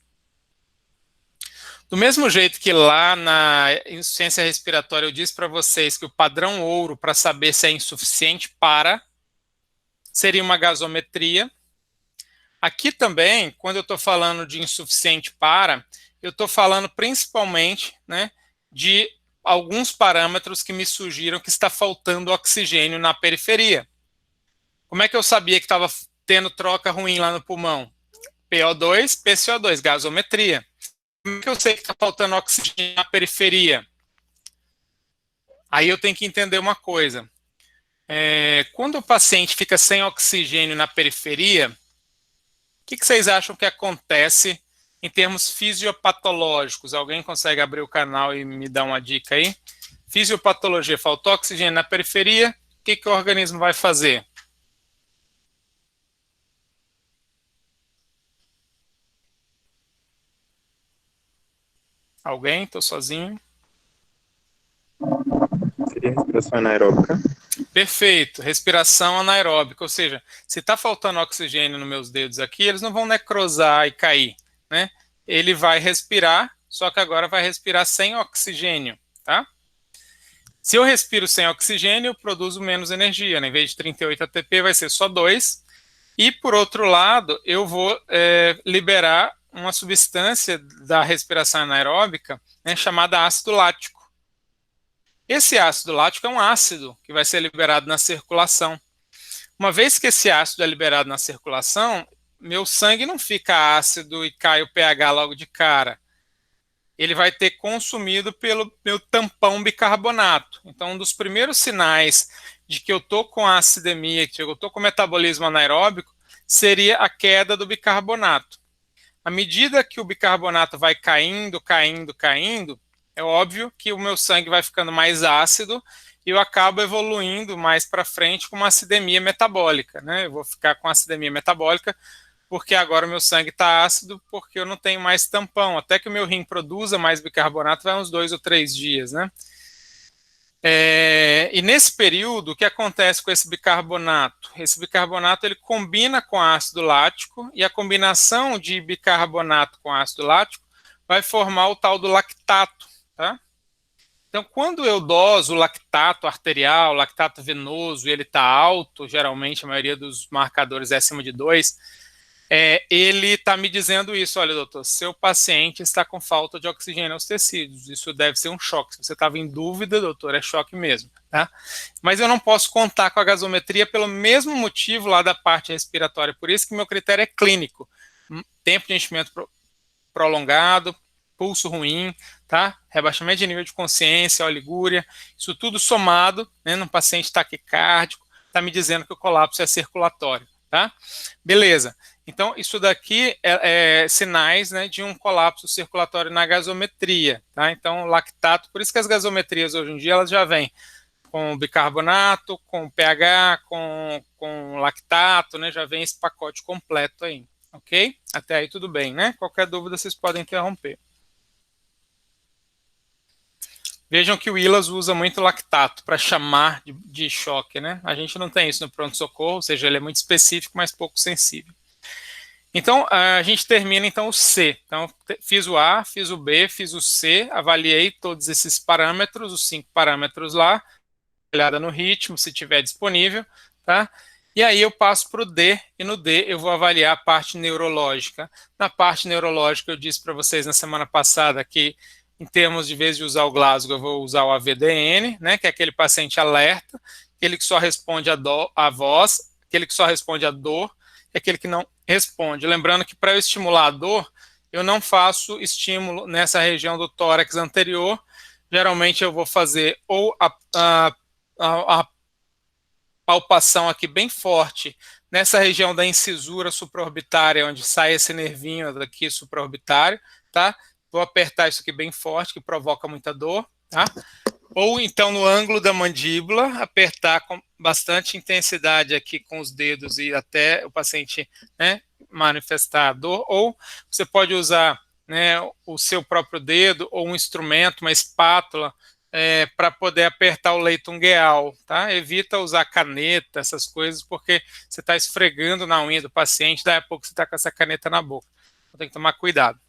Do mesmo jeito que lá na insuficiência respiratória eu disse para vocês que o padrão ouro para saber se é insuficiente seria uma gasometria. Aqui também, quando eu estou falando de insuficiente eu estou falando principalmente, né, de alguns parâmetros que me sugiram que está faltando oxigênio na periferia. Como é que eu sabia que estava tendo troca ruim lá no pulmão? PO2, PCO2, gasometria. Como é que eu sei que está faltando oxigênio na periferia? Aí eu tenho que entender uma coisa. Quando o paciente fica sem oxigênio na periferia, o que vocês acham que acontece em termos fisiopatológicos? Alguém consegue abrir o canal e me dar uma dica aí? Fisiopatologia, faltou oxigênio na periferia, o que o organismo vai fazer? Alguém? Estou sozinho. Seria respiração anaeróbica. Perfeito, respiração anaeróbica, ou seja, se está faltando oxigênio nos meus dedos aqui, eles não vão necrosar e cair, né? Ele vai respirar, só que agora vai respirar sem oxigênio, tá? Se eu respiro sem oxigênio, eu produzo menos energia, né? Em vez de 38 ATP, vai ser só 2. E, por outro lado, eu vou liberar uma substância da respiração anaeróbica, né, chamada ácido lático. Esse ácido lático é um ácido que vai ser liberado na circulação. Uma vez que esse ácido é liberado na circulação, meu sangue não fica ácido e cai o pH logo de cara. Ele vai ter consumido pelo meu tampão bicarbonato. Então, um dos primeiros sinais de que eu estou com acidemia, que eu estou com metabolismo anaeróbico, seria a queda do bicarbonato. À medida que o bicarbonato vai caindo, é óbvio que o meu sangue vai ficando mais ácido e eu acabo evoluindo mais para frente com uma acidemia metabólica, né? Eu vou ficar com acidemia metabólica porque agora o meu sangue está ácido porque eu não tenho mais tampão. Até que o meu rim produza mais bicarbonato vai uns 2 ou 3 dias, né? E nesse período, o que acontece com esse bicarbonato? Esse bicarbonato ele combina com ácido lático e a combinação de bicarbonato com ácido lático vai formar o tal do lactato. Tá? Então, quando eu doso lactato arterial, lactato venoso, e ele está alto, geralmente a maioria dos marcadores é acima de 2, ele está me dizendo isso, olha, doutor, seu paciente está com falta de oxigênio aos tecidos, isso deve ser um choque. Se você estava em dúvida, doutor, é choque mesmo, tá? Mas eu não posso contar com a gasometria pelo mesmo motivo lá da parte respiratória, por isso que meu critério é clínico. Tempo de enchimento prolongado, pulso ruim, tá? Rebaixamento de nível de consciência, oligúria, isso tudo somado, né, num paciente taquicárdico, está me dizendo que o colapso é circulatório, tá? Beleza. Então, isso daqui é sinais, né, de um colapso circulatório na gasometria, tá? Então, lactato, por isso que as gasometrias hoje em dia, elas já vêm com bicarbonato, com pH, com lactato, né, já vem esse pacote completo aí, ok? Até aí tudo bem, né? Qualquer dúvida vocês podem interromper. Vejam que o ILAS usa muito lactato para chamar de choque, né? A gente não tem isso no pronto-socorro, ou seja, ele é muito específico, mas pouco sensível. Então, a gente termina, então, o C. Então, fiz o A, fiz o B, fiz o C, avaliei todos esses parâmetros, os 5 parâmetros lá, olhada no ritmo, se tiver disponível, tá? E aí eu passo para o D, e no D eu vou avaliar a parte neurológica. Na parte neurológica, eu disse para vocês na semana passada que, em termos de vez de usar o Glasgow, eu vou usar o AVDN, né, que é aquele paciente alerta, aquele que só responde a voz, aquele que só responde a dor, e aquele que não responde. Lembrando que para eu estimular a dor, eu não faço estímulo nessa região do tórax anterior, geralmente eu vou fazer ou a palpação aqui bem forte nessa região da incisura supraorbitária, onde sai esse nervinho daqui supraorbitário, tá? Vou apertar isso aqui bem forte, que provoca muita dor, tá? Ou então no ângulo da mandíbula, apertar com bastante intensidade aqui com os dedos e até o paciente, né, manifestar a dor. Ou você pode usar, né, o seu próprio dedo ou um instrumento, uma espátula, para poder apertar o leito ungueal, tá? Evita usar caneta, essas coisas, porque você está esfregando na unha do paciente, daí a pouco você está com essa caneta na boca. Então tem que tomar cuidado.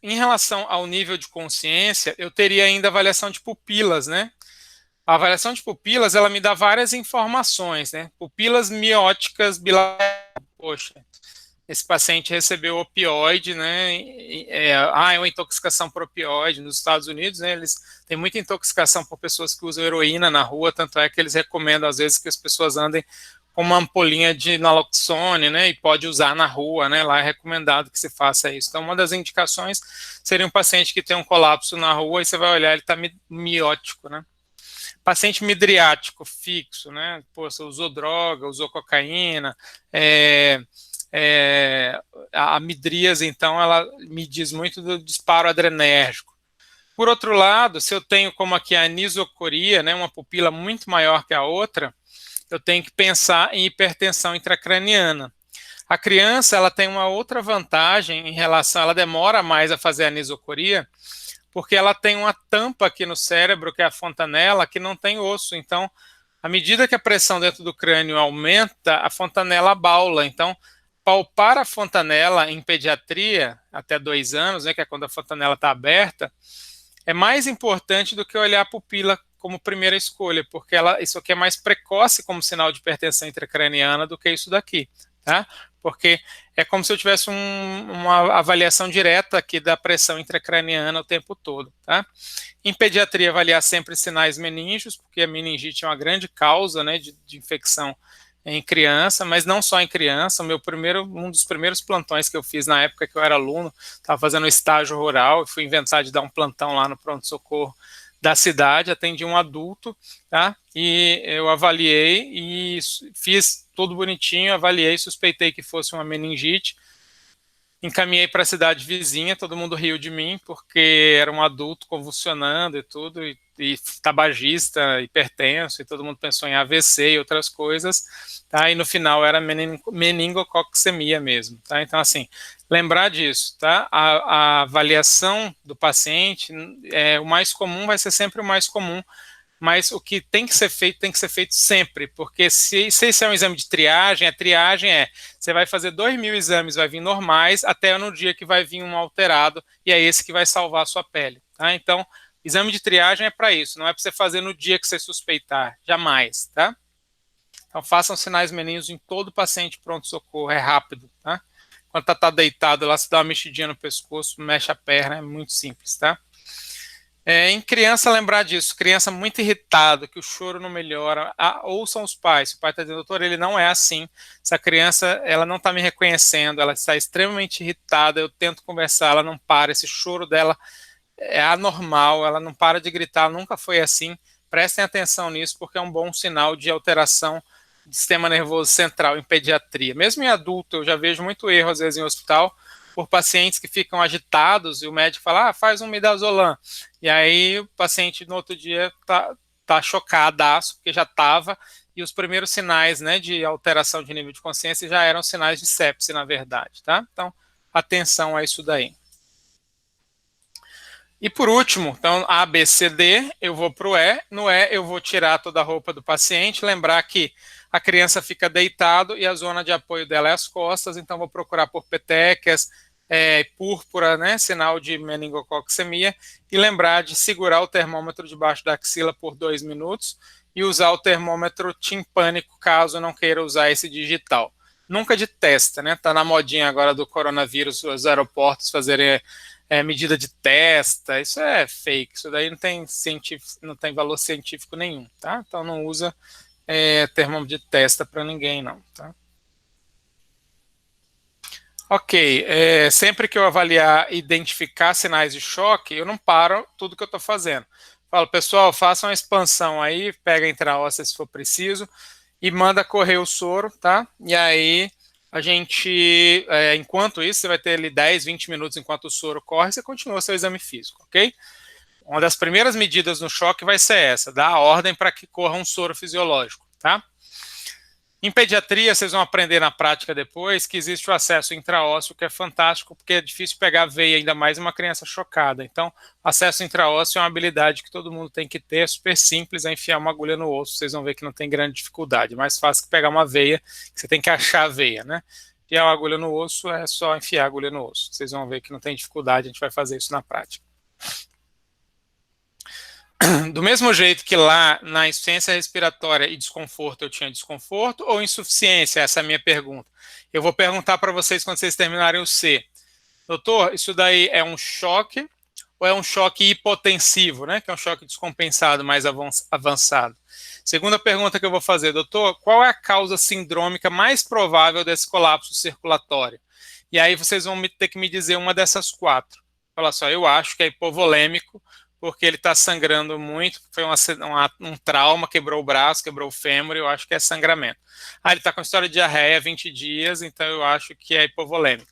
Em relação ao nível de consciência, eu teria ainda avaliação de pupilas, né? A avaliação de pupilas, ela me dá várias informações, né? Pupilas mióticas bilaterais. Poxa, esse paciente recebeu opioide, né? É uma intoxicação por opioide nos Estados Unidos, né? Eles têm muita intoxicação por pessoas que usam heroína na rua, tanto é que eles recomendam às vezes que as pessoas andem com uma ampolinha de naloxone, né? E pode usar na rua, né? Lá é recomendado que se faça isso. Então, uma das indicações seria um paciente que tem um colapso na rua e você vai olhar, ele está miótico, né? Paciente midriático fixo, né? Pô, você usou droga, usou cocaína, a midríase, então, ela me diz muito do disparo adrenérgico. Por outro lado, se eu tenho como aqui a anisocoria, né, uma pupila muito maior que a outra, eu tenho que pensar em hipertensão intracraniana. A criança, ela tem uma outra vantagem em relação, ela demora mais a fazer a anisocoria, porque ela tem uma tampa aqui no cérebro, que é a fontanela, que não tem osso. Então, à medida que a pressão dentro do crânio aumenta, a fontanela abaula. Então, palpar a fontanela em pediatria, até 2 anos, né, que é quando a fontanela está aberta, é mais importante do que olhar a pupila como primeira escolha, porque isso aqui é mais precoce como sinal de hipertensão intracraniana do que isso daqui, tá? Porque é como se eu tivesse uma avaliação direta aqui da pressão intracraniana o tempo todo, tá? Em pediatria, avaliar sempre sinais meníngeos, porque a meningite é uma grande causa, né, de infecção em criança, mas não só em criança. Um dos primeiros plantões que eu fiz na época que eu era aluno, estava fazendo um estágio rural, fui inventar de dar um plantão lá no pronto-socorro da cidade, atendi um adulto, tá? E eu avaliei e fiz tudo bonitinho, avaliei, suspeitei que fosse uma meningite, encaminhei para a cidade vizinha, todo mundo riu de mim, porque era um adulto convulsionando e tudo, e tabagista, hipertenso, e todo mundo pensou em AVC e outras coisas, tá? E no final era meningococcemia mesmo, tá? Então, assim, lembrar disso, tá? A avaliação do paciente, o mais comum vai ser sempre o mais comum, mas o que tem que ser feito sempre, porque se esse é um exame de triagem, a triagem você vai fazer 2.000 exames, vai vir normais, até no dia que vai vir um alterado, e é esse que vai salvar a sua pele, tá? Então, exame de triagem é para isso, não é para você fazer no dia que você suspeitar, jamais, tá? Então, façam sinais meninos em todo paciente pronto-socorro, é rápido, tá? Quando tá deitado lá, se dá uma mexidinha no pescoço, mexe a perna, é muito simples, tá? Em criança, lembrar disso, criança muito irritada, que o choro não melhora, ouçam os pais, se o pai está dizendo, doutor, ele não é assim, essa criança, ela não está me reconhecendo, ela está extremamente irritada, eu tento conversar, ela não para, esse choro dela é anormal, ela não para de gritar, nunca foi assim, prestem atenção nisso, porque é um bom sinal de alteração do sistema nervoso central em pediatria. Mesmo em adulto, eu já vejo muito erro, às vezes, em hospital, por pacientes que ficam agitados, e o médico fala, faz um midazolam, e aí o paciente no outro dia tá chocadaço, porque já estava, e os primeiros sinais, né, de alteração de nível de consciência já eram sinais de sepse, na verdade, tá? Então, atenção a isso daí. E por último, então, A, B, C, D, eu vou para o E. No E, eu vou tirar toda a roupa do paciente, lembrar que a criança fica deitado e a zona de apoio dela é as costas, então vou procurar por petequias, púrpura, né, sinal de meningococcemia, e lembrar de segurar o termômetro debaixo da axila por 2 minutos e usar o termômetro timpânico, caso não queira usar esse digital. Nunca de testa, né, tá na modinha agora do coronavírus, os aeroportos fazerem medida de testa, isso é fake, isso daí não tem valor científico nenhum, tá? Então não usa termômetro de testa para ninguém, não, tá? Ok, sempre que eu avaliar e identificar sinais de choque, eu não paro tudo que eu estou fazendo. Falo, pessoal, façam uma expansão aí, pega intraóssea se for preciso, e manda correr o soro, tá? E aí a gente, enquanto isso, você vai ter ali 10, 20 minutos enquanto o soro corre, você continua seu exame físico, ok? Uma das primeiras medidas no choque vai ser essa, dar a ordem para que corra um soro fisiológico, tá? Em pediatria, vocês vão aprender na prática depois que existe o acesso intraósseo, que é fantástico, porque é difícil pegar veia, ainda mais uma criança chocada. Então, acesso intraósseo é uma habilidade que todo mundo tem que ter, é super simples, é enfiar uma agulha no osso, vocês vão ver que não tem grande dificuldade, mais fácil que pegar uma veia, que você tem que achar a veia, né? Enfiar uma agulha no osso é só enfiar a agulha no osso, vocês vão ver que não tem dificuldade, a gente vai fazer isso na prática. Do mesmo jeito que lá na insuficiência respiratória e desconforto eu tinha desconforto, ou insuficiência? Essa é a minha pergunta. Eu vou perguntar para vocês quando vocês terminarem o C. Doutor, isso daí é um choque ou é um choque hipotensivo, né? Que é um choque descompensado mais avançado. Segunda pergunta que eu vou fazer, doutor, qual é a causa sindrômica mais provável desse colapso circulatório? E aí vocês vão ter que me dizer uma dessas 4. Olha só, eu acho que é hipovolêmico, porque ele está sangrando muito, foi um trauma, quebrou o braço, quebrou o fêmur, eu acho que é sangramento. Ele está com história de diarreia há 20 dias, então eu acho que é hipovolêmico.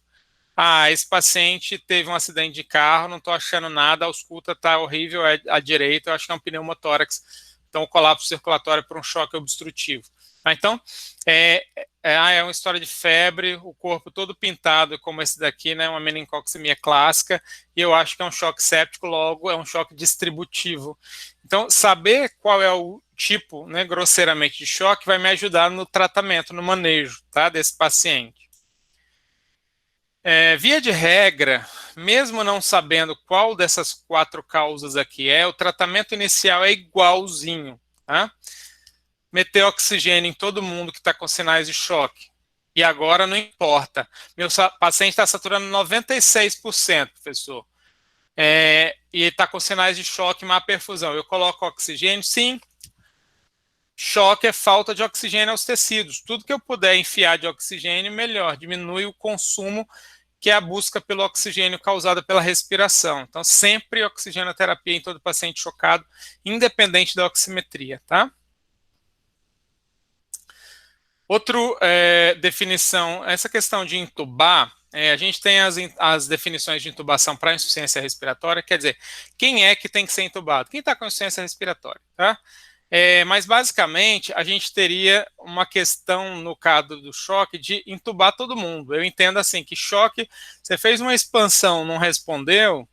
Esse paciente teve um acidente de carro, não estou achando nada, a ausculta está horrível à direita, eu acho que é um pneumotórax, então o colapso circulatório por um choque obstrutivo. Então, é uma história de febre, o corpo todo pintado, como esse daqui, né, uma meningococcemia clássica, e eu acho que é um choque séptico, logo é um choque distributivo. Então, saber qual é o tipo, né, grosseiramente, de choque vai me ajudar no tratamento, no manejo, tá, desse paciente. Via de regra, mesmo não sabendo qual dessas 4 causas aqui o tratamento inicial é igualzinho, tá? Meter oxigênio em todo mundo que está com sinais de choque. E agora não importa. Meu paciente está saturando 96%, professor. E está com sinais de choque, má perfusão. Eu coloco oxigênio? Sim. Choque é falta de oxigênio aos tecidos. Tudo que eu puder enfiar de oxigênio, melhor. Diminui o consumo, que é a busca pelo oxigênio causada pela respiração. Então, sempre oxigenoterapia em todo paciente chocado, independente da oximetria, tá? Outra definição, essa questão de intubar, a gente tem as definições de intubação para insuficiência respiratória, quer dizer, quem é que tem que ser intubado? Quem está com insuficiência respiratória, tá? Mas basicamente a gente teria uma questão no caso do choque de intubar todo mundo. Eu entendo assim que choque, você fez uma expansão, não respondeu,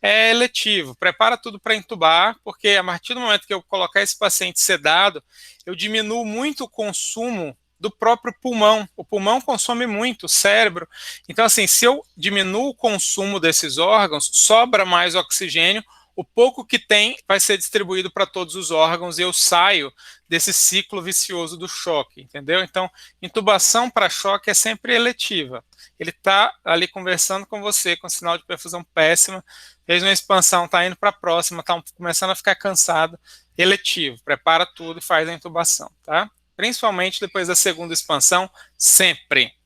é eletivo, prepara tudo para intubar, porque a partir do momento que eu colocar esse paciente sedado, eu diminuo muito o consumo do próprio pulmão. O pulmão consome muito, o cérebro. Então, assim, se eu diminuo o consumo desses órgãos, sobra mais oxigênio, o pouco que tem vai ser distribuído para todos os órgãos e eu saio desse ciclo vicioso do choque, entendeu? Então, intubação para choque é sempre eletiva. Ele está ali conversando com você, com sinal de perfusão péssima, fez uma expansão, está indo para a próxima, está começando a ficar cansado, eletivo. Prepara tudo e faz a intubação, tá? Principalmente depois da segunda expansão, sempre.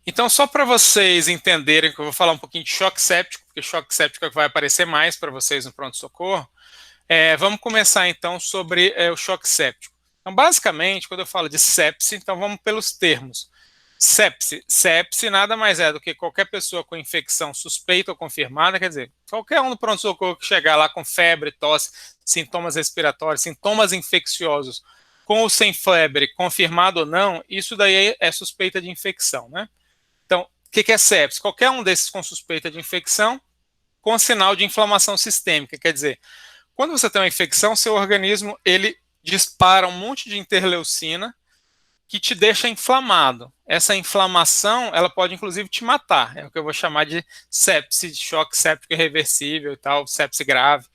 Então, só para vocês entenderem que eu vou falar um pouquinho de choque séptico, porque choque séptico é o que vai aparecer mais para vocês no pronto-socorro, vamos começar então sobre o choque séptico. Então, basicamente, quando eu falo de sepse, então vamos pelos termos. Sepse nada mais é do que qualquer pessoa com infecção suspeita ou confirmada, quer dizer, qualquer um no pronto-socorro que chegar lá com febre, tosse, sintomas respiratórios, sintomas infecciosos, com ou sem febre, confirmado ou não, isso daí é suspeita de infecção, né? Então, o que é sepse? Qualquer um desses com suspeita de infecção, com sinal de inflamação sistêmica, quer dizer, quando você tem uma infecção, seu organismo, ele dispara um monte de interleucina que te deixa inflamado. Essa inflamação, ela pode inclusive te matar, é o que eu vou chamar de sepse, de choque séptico irreversível e tal, sepse grave.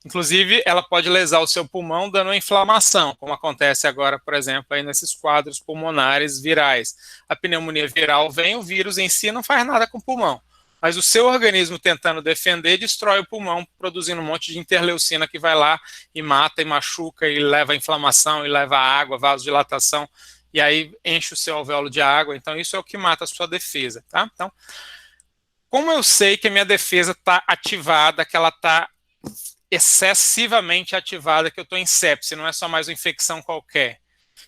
Inclusive, ela pode lesar o seu pulmão dando uma inflamação, como acontece agora, por exemplo, aí nesses quadros pulmonares virais. A pneumonia viral vem, o vírus em si não faz nada com o pulmão, mas o seu organismo tentando defender destrói o pulmão, produzindo um monte de interleucina que vai lá e mata e machuca e leva a inflamação e leva a água, vasodilatação, e aí enche o seu alvéolo de água. Então isso é o que mata a sua defesa, tá? Então, como eu sei que a minha defesa está ativada, que ela está excessivamente ativada, que eu estou em sepse, não é só mais uma infecção qualquer.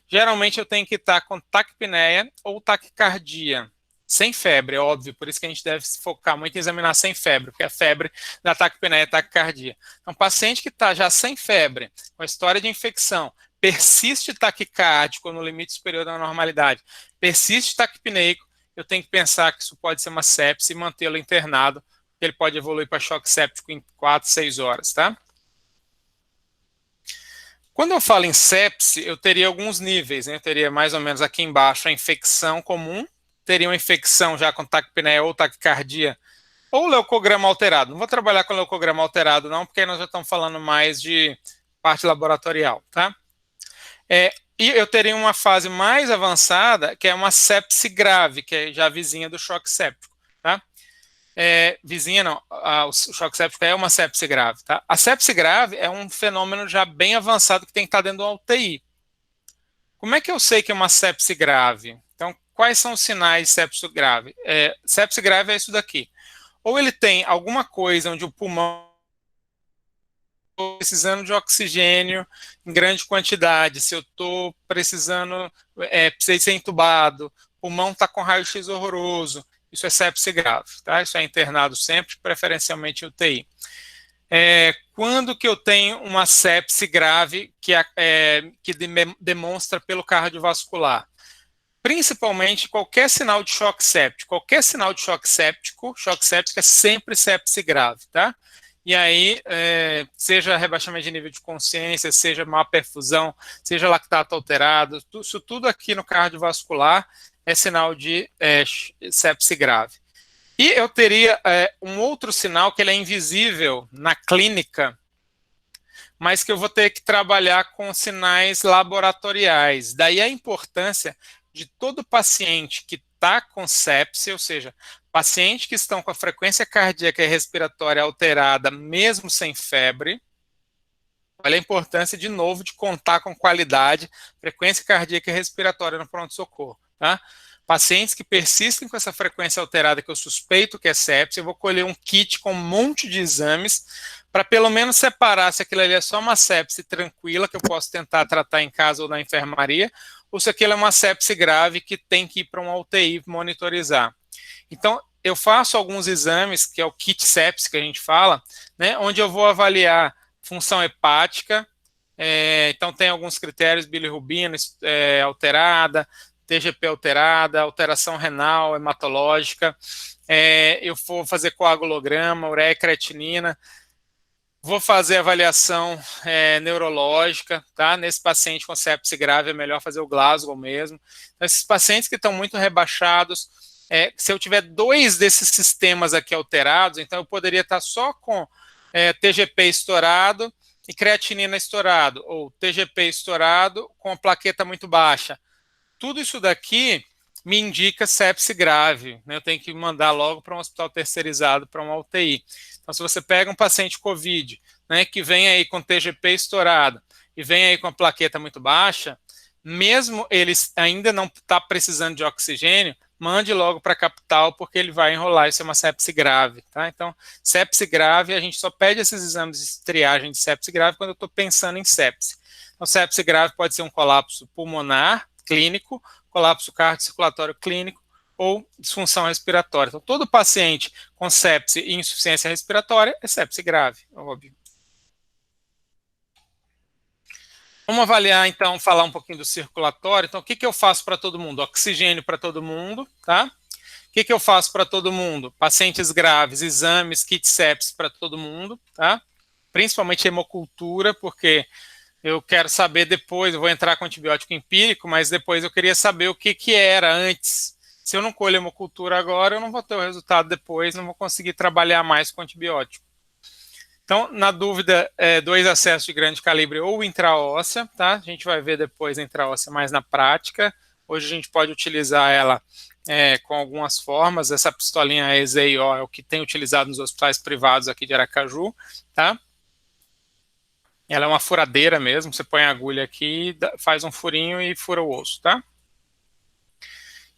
Geralmente eu tenho que estar com taquipneia ou taquicardia, sem febre, é óbvio, por isso que a gente deve se focar muito em examinar sem febre, porque a febre da taquipneia e taquicardia. Então, paciente que está já sem febre, com a história de infecção, persiste taquicárdico no limite superior da normalidade, persiste taquipneico, eu tenho que pensar que isso pode ser uma sepse e mantê-lo internado, ele pode evoluir para choque séptico em 4, 6 horas, tá? Quando eu falo em sepse, eu teria alguns níveis, né? Eu teria mais ou menos aqui embaixo a infecção comum, teria uma infecção já com taquipneia ou taquicardia, ou leucograma alterado. Não vou trabalhar com leucograma alterado não, porque aí nós já estamos falando mais de parte laboratorial, tá? E eu teria uma fase mais avançada, que é uma sepse grave, que é já vizinha do choque séptico, tá? Vizinha não, o choque séptico é uma sepse grave, tá? A sepse grave é um fenômeno já bem avançado que tem que estar dentro da UTI. Como é que eu sei que é uma sepse grave? Então, quais são os sinais de sepse grave? Sepse grave é isso daqui. Ou ele tem alguma coisa onde o pulmão está precisando de oxigênio em grande quantidade, se eu estou precisando, precisei ser entubado, o pulmão está com raio-x horroroso, isso é sepse grave, tá? Isso é internado sempre, preferencialmente em UTI. Quando que eu tenho uma sepse grave que demonstra pelo cardiovascular? Principalmente qualquer sinal de choque séptico. Qualquer sinal de choque séptico é sempre sepse grave, tá? E aí, seja rebaixamento de nível de consciência, seja má perfusão, seja lactato alterado, isso tudo aqui no cardiovascular é sinal de sepse grave. E eu teria um outro sinal que ele é invisível na clínica, mas que eu vou ter que trabalhar com sinais laboratoriais. Daí a importância de todo paciente que está com sepse, ou seja, pacientes que estão com a frequência cardíaca e respiratória alterada, mesmo sem febre. Olha a importância, de novo, de contar com qualidade, frequência cardíaca e respiratória no pronto-socorro, tá? Pacientes que persistem com essa frequência alterada, que eu suspeito que é sepse, eu vou colher um kit com um monte de exames, para pelo menos separar se aquilo ali é só uma sepse tranquila, que eu posso tentar tratar em casa ou na enfermaria, ou se aquilo é uma sepse grave que tem que ir para uma UTI monitorizar. Então, eu faço alguns exames, que é o kit sepse que a gente fala, né, onde eu vou avaliar função hepática, então tem alguns critérios, bilirrubina alterada, TGP alterada, alteração renal, hematológica, eu vou fazer coagulograma, ureia e creatinina, vou fazer avaliação neurológica, tá? Nesse paciente com sepse grave é melhor fazer o Glasgow mesmo. Então, esses pacientes que estão muito rebaixados, se eu tiver 2 desses sistemas aqui alterados, então eu poderia estar só com TGP estourado e creatinina estourado, ou TGP estourado com a plaqueta muito baixa. Tudo isso daqui me indica sepse grave, né? Eu tenho que mandar logo para um hospital terceirizado, para uma UTI. Então, se você pega um paciente COVID, né, que vem aí com TGP estourado e vem aí com a plaqueta muito baixa, mesmo ele ainda não está precisando de oxigênio, mande logo para a capital, porque ele vai enrolar, isso é uma sepse grave, tá? Então, sepse grave, a gente só pede esses exames de triagem de sepse grave quando eu estou pensando em sepse. Então, sepse grave pode ser um colapso pulmonar clínico, colapso cardiocirculatório clínico ou disfunção respiratória. Então, todo paciente com sepse e insuficiência respiratória é sepse grave, óbvio. Vamos avaliar, então, falar um pouquinho do circulatório. Então, o que eu faço para todo mundo? Oxigênio para todo mundo, tá? O que eu faço para todo mundo? Pacientes graves, exames, kit sepsis para todo mundo, tá? Principalmente hemocultura, porque eu quero saber depois, eu vou entrar com antibiótico empírico, mas depois eu queria saber o que era antes. Se eu não colho hemocultura agora, eu não vou ter o resultado depois, não vou conseguir trabalhar mais com antibiótico. Então, na dúvida, 2 acessos de grande calibre ou intraóssea, tá? A gente vai ver depois a intraóssea mais na prática. Hoje a gente pode utilizar ela com algumas formas. Essa pistolinha EZIO é o que tem utilizado nos hospitais privados aqui de Aracaju, tá? Ela é uma furadeira mesmo, você põe a agulha aqui, faz um furinho e fura o osso, tá?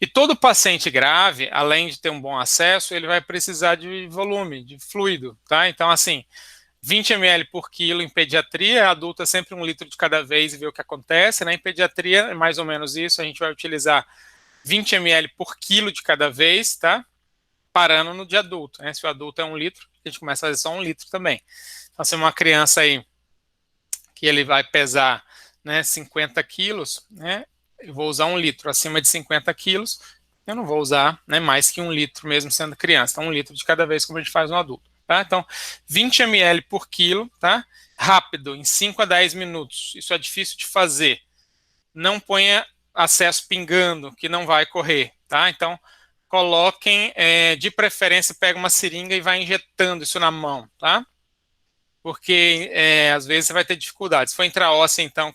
E todo paciente grave, além de ter um bom acesso, ele vai precisar de volume, de fluido, tá? Então, assim, 20 ml por quilo em pediatria, adulta sempre 1 litro de cada vez e ver o que acontece, né? Em pediatria é mais ou menos isso, a gente vai utilizar 20 ml por quilo de cada vez, tá? Parando no de adulto, né? Se o adulto é 1 litro, a gente começa a fazer só 1 litro também. Então, se uma criança aí que ele vai pesar, né, 50 quilos, né, eu vou usar 1 litro. Acima de 50 quilos, eu não vou usar, né, mais que 1 litro, mesmo sendo criança. Então, 1 litro de cada vez, como a gente faz no adulto. Tá? Então, 20 ml por quilo, tá? Rápido, em 5 a 10 minutos. Isso é difícil de fazer. Não ponha acesso pingando, que não vai correr. Tá? Então, coloquem, de preferência, pega uma seringa e vai injetando isso na mão. Tá? Porque às vezes você vai ter dificuldade. Se for intraóssea, então,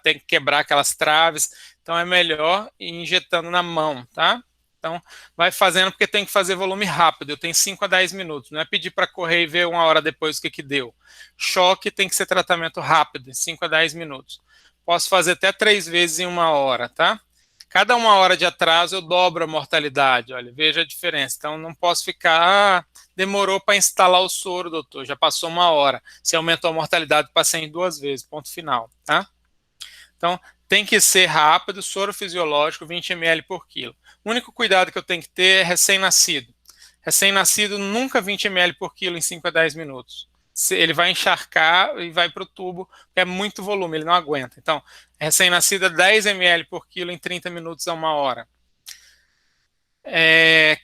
tem que quebrar aquelas traves, então é melhor ir injetando na mão, tá? Então, vai fazendo, porque tem que fazer volume rápido, eu tenho 5 a 10 minutos, não é pedir para correr e ver 1 hora depois o que deu. Choque tem que ser tratamento rápido, 5 a 10 minutos. Posso fazer até 3 vezes em 1 hora, tá? Cada 1 hora de atraso eu dobro a mortalidade, olha, veja a diferença. Então, não posso ficar, demorou para instalar o soro, doutor, já passou 1 hora. Você aumentou a mortalidade do paciente 2 vezes, ponto final, tá? Então, tem que ser rápido, soro fisiológico, 20 ml por quilo. O único cuidado que eu tenho que ter é recém-nascido. Recém-nascido, nunca 20 ml por quilo em 5 a 10 minutos. Ele vai encharcar e vai para o tubo, porque é muito volume, ele não aguenta. Então, recém-nascida, 10 ml por quilo em 30 minutos a 1 hora.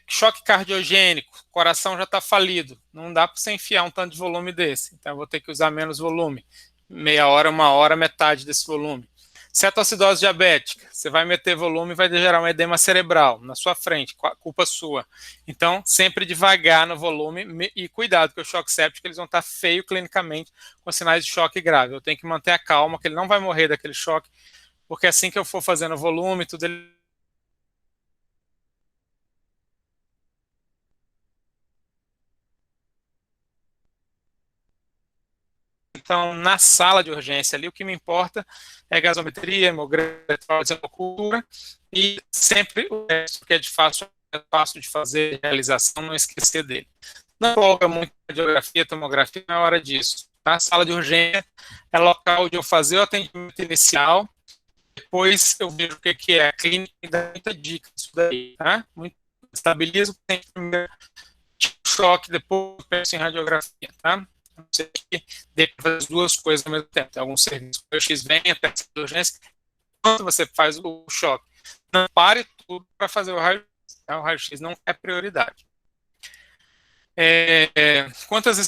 Choque cardiogênico, coração já está falido. Não dá para você enfiar um tanto de volume desse. Então, eu vou ter que usar menos volume. Meia hora, 1 hora, metade desse volume. Cetoacidose diabética, você vai meter volume e vai gerar um edema cerebral na sua frente, culpa sua. Então, sempre devagar no volume e cuidado, porque o choque séptico eles vão estar feio clinicamente com sinais de choque grave. Eu tenho que manter a calma, que ele não vai morrer daquele choque, porque assim que eu for fazendo volume, tudo ele... Então, na sala de urgência ali, o que me importa é gasometria, hemografia, hemocultura e sempre o resto que é fácil de fazer, realização, não esquecer dele. Não coloca muito radiografia, tomografia, não é hora disso. Tá? A sala de urgência é local de eu fazer o atendimento inicial, depois eu vejo o que é a clínica e dá muita dica disso daí. Tá? Estabiliza o paciente primeiro, choque, depois penso em radiografia. Tá? Não sei que dê para fazer as 2 coisas ao mesmo tempo. Tem alguns serviços que o X vem até a urgência, enquanto você faz o choque. Não pare tudo para fazer o raio-x. O raio-x não é prioridade. Quantas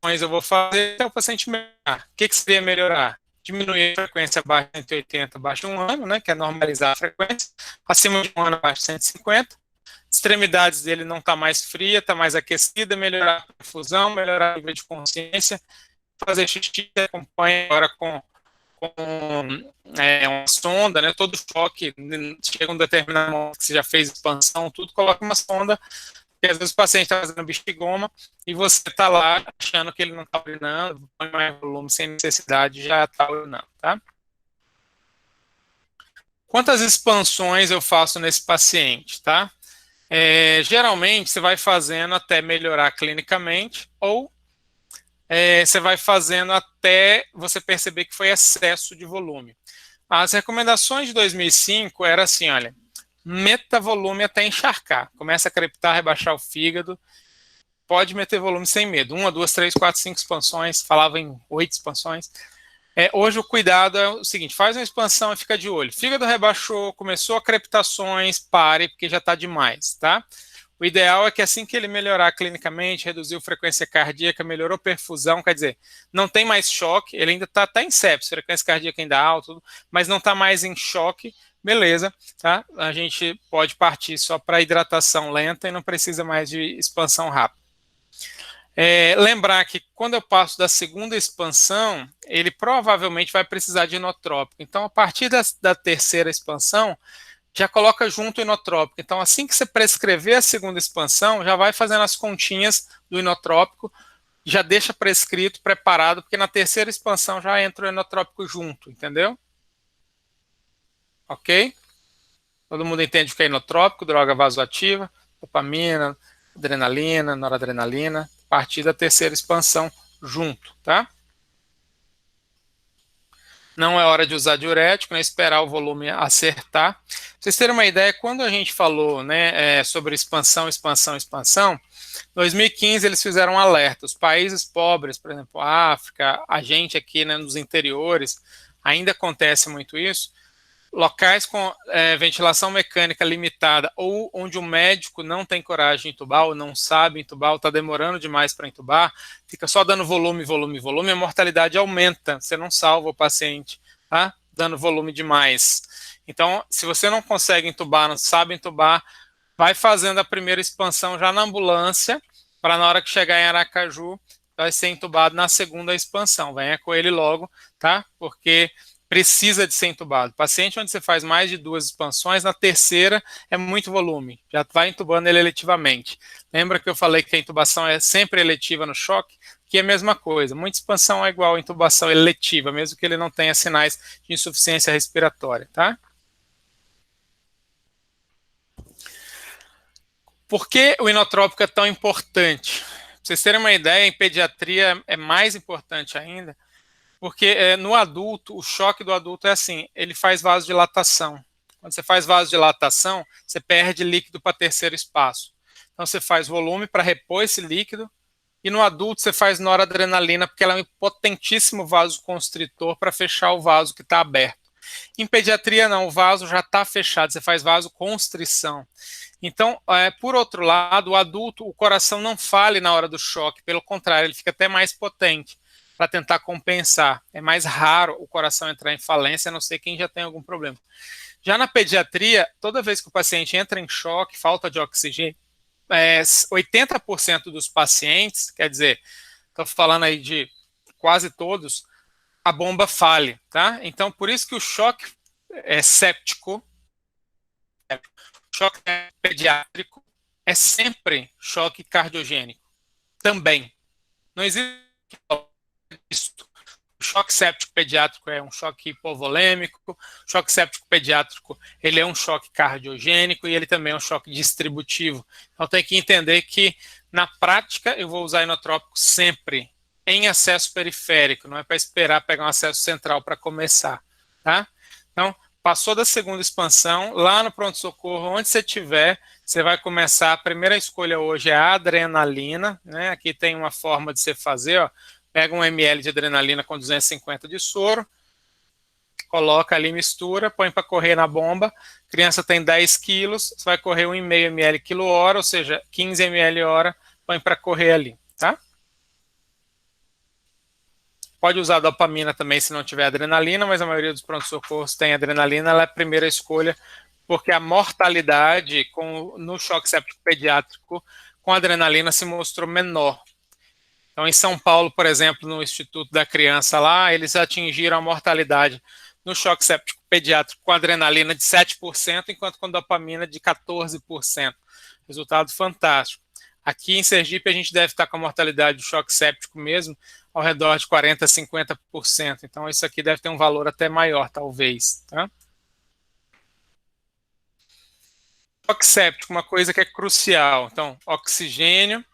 exames eu vou fazer até o paciente melhorar? O que seria melhorar? Diminuir a frequência abaixo de 180, abaixo de 1 ano, né, que é normalizar a frequência. Acima de 1 ano, abaixo de 150. extremidades dele não tá mais fria, tá mais aquecida, melhorar a perfusão, melhorar o nível de consciência, fazer xixi, acompanha agora com uma sonda, né? Todo choque, chega um determinado momento que você já fez expansão, tudo, coloca uma sonda, porque às vezes o paciente está fazendo bexigoma e você está lá achando que ele não está urinando, põe mais volume sem necessidade, já está urinando, tá? Quantas expansões eu faço nesse paciente, tá? Geralmente você vai fazendo até melhorar clinicamente ou você vai fazendo até você perceber que foi excesso de volume. As recomendações de 2005 eram assim, olha, meta volume até encharcar, começa a crepitar, rebaixar o fígado, pode meter volume sem medo, 1, 2, 3, 4, 5 expansões, falava em 8 expansões. Hoje o cuidado é o seguinte, faz uma expansão e fica de olho. Fígado rebaixou, começou a crepitações, pare, porque já está demais, tá? O ideal é que assim que ele melhorar clinicamente, reduziu frequência cardíaca, melhorou perfusão, quer dizer, não tem mais choque, ele ainda está em sepsis, frequência cardíaca ainda alta, mas não está mais em choque, beleza, tá? A gente pode partir só para hidratação lenta e não precisa mais de expansão rápida. Lembrar que quando eu passo da segunda expansão, ele provavelmente vai precisar de inotrópico. Então, a partir da terceira expansão, já coloca junto o inotrópico. Então, assim que você prescrever a segunda expansão, já vai fazendo as continhas do inotrópico, já deixa prescrito, preparado, porque na terceira expansão já entra o inotrópico junto, entendeu? Ok? Todo mundo entende o que é inotrópico, droga vasoativa, dopamina, adrenalina, noradrenalina, a partir da terceira expansão junto, tá? Não é hora de usar diurético, né? Esperar o volume acertar. Pra vocês terem uma ideia, quando a gente falou, né, sobre expansão, em 2015 eles fizeram um alerta. Os países pobres, por exemplo, a África, a gente aqui, né, nos interiores, ainda acontece muito isso. Locais com ventilação mecânica limitada ou onde o médico não tem coragem de entubar ou não sabe entubar ou está demorando demais para entubar, fica só dando volume, volume, volume, a mortalidade aumenta, você não salva o paciente, tá? Dando volume demais. Então, se você não consegue entubar, não sabe entubar, vai fazendo a primeira expansão já na ambulância, para na hora que chegar em Aracaju, vai ser entubado na segunda expansão. Venha com ele logo, tá? Porque precisa de ser entubado. Paciente onde você faz mais de 2 expansões, na terceira é muito volume, já vai entubando ele eletivamente. Lembra que eu falei que a intubação é sempre eletiva no choque? Que é a mesma coisa, muita expansão é igual a intubação eletiva, mesmo que ele não tenha sinais de insuficiência respiratória, tá? Por que o inotrópico é tão importante? Pra vocês terem uma ideia, em pediatria é mais importante ainda, porque no adulto, o choque do adulto é assim, ele faz vasodilatação. Quando você faz vasodilatação, você perde líquido para terceiro espaço. Então você faz volume para repor esse líquido, e no adulto você faz noradrenalina, porque ela é um potentíssimo vasoconstritor para fechar o vaso que está aberto. Em pediatria não, o vaso já está fechado, você faz vasoconstrição. Então, por outro lado, o adulto, o coração não fale na hora do choque, pelo contrário, ele fica até mais potente para tentar compensar. É mais raro o coração entrar em falência, a não ser quem já tem algum problema. Já na pediatria, toda vez que o paciente entra em choque, falta de oxigênio, 80% dos pacientes, quer dizer, estou falando aí de quase todos, a bomba falha, tá? Então, por isso que o choque séptico, choque pediátrico, é sempre choque cardiogênico. Também. Não existe isso. O choque séptico pediátrico é um choque hipovolêmico, o choque séptico pediátrico ele é um choque cardiogênico e ele também é um choque distributivo. Então tem que entender que na prática eu vou usar inotrópico sempre em acesso periférico, não é para esperar pegar um acesso central para começar, tá? Então passou da segunda expansão, lá no pronto-socorro, onde você estiver, você vai começar, a primeira escolha hoje é a adrenalina, né? Aqui tem uma forma de você fazer, ó, pega 1 ml de adrenalina com 250 de soro, coloca ali, mistura, põe para correr na bomba, criança tem 10 quilos, você vai correr 1,5 ml quilo-hora, ou seja, 15 ml hora, põe para correr ali, tá? Pode usar dopamina também se não tiver adrenalina, mas a maioria dos pronto-socorros tem adrenalina, ela é a primeira escolha porque a mortalidade no choque séptico pediátrico com adrenalina se mostrou menor. Então, em São Paulo, por exemplo, no Instituto da Criança lá, eles atingiram a mortalidade no choque séptico pediátrico com adrenalina de 7%, enquanto com dopamina de 14%. Resultado fantástico. Aqui em Sergipe, a gente deve estar com a mortalidade do choque séptico mesmo ao redor de 40% a 50%. Então, isso aqui deve ter um valor até maior, talvez. Tá? Choque séptico, uma coisa que é crucial. Então, oxigênio,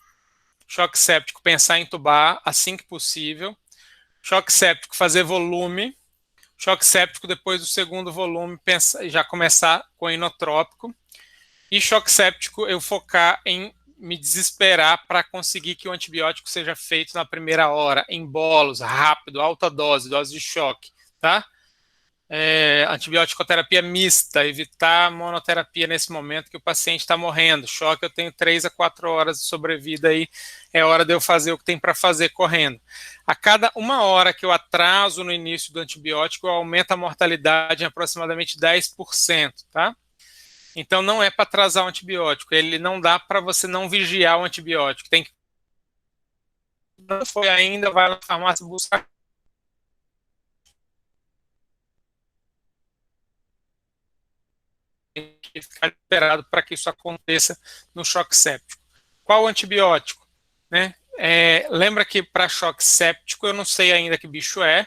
choque séptico, pensar em entubar assim que possível. Choque séptico, fazer volume. Choque séptico, depois do segundo volume, já começar com inotrópico. E choque séptico, eu focar em me desesperar para conseguir que o antibiótico seja feito na primeira hora, em bolos, rápido, alta dose, dose de choque, tá? Antibiótico-terapia mista, evitar monoterapia nesse momento que o paciente está morrendo. Choque, eu tenho 3 a 4 horas de sobrevida aí, é hora de eu fazer o que tem para fazer correndo. A cada 1 hora que eu atraso no início do antibiótico, eu aumento a mortalidade em aproximadamente 10%, tá? Então não é para atrasar o antibiótico, ele não dá para você não vigiar o antibiótico. Tem que, não foi ainda, vai na farmácia buscar. Tem que ficar esperado para que isso aconteça no choque séptico. Qual o antibiótico? Né? Lembra que para choque séptico eu não sei ainda que bicho é.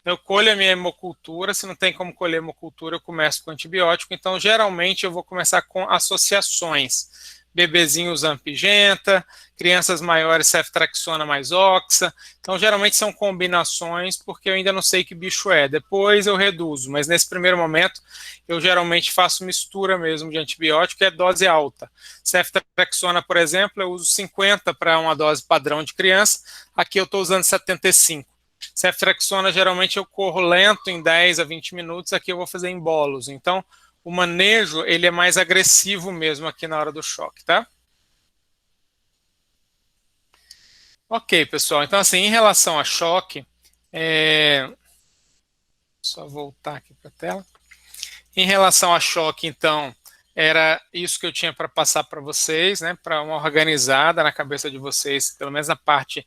Eu colho a minha hemocultura, se não tem como colher hemocultura, eu começo com antibiótico. Então, geralmente, eu vou começar com associações. Bebezinhos ampigenta, crianças maiores ceftraxona mais oxa. Então, geralmente são combinações, porque eu ainda não sei que bicho é. Depois eu reduzo, mas nesse primeiro momento, eu geralmente faço mistura mesmo de antibiótico, que é dose alta. Ceftraxona, por exemplo, eu uso 50 para uma dose padrão de criança. Aqui eu estou usando 75. Ceftraxona, geralmente eu corro lento em 10 a 20 minutos, aqui eu vou fazer em bolos. Então, o manejo, ele é mais agressivo mesmo aqui na hora do choque, tá? Ok, pessoal. Então, assim, em relação a choque, só voltar aqui para a tela. Em relação a choque, então, era isso que eu tinha para passar para vocês, né? Para uma organizada na cabeça de vocês, pelo menos a parte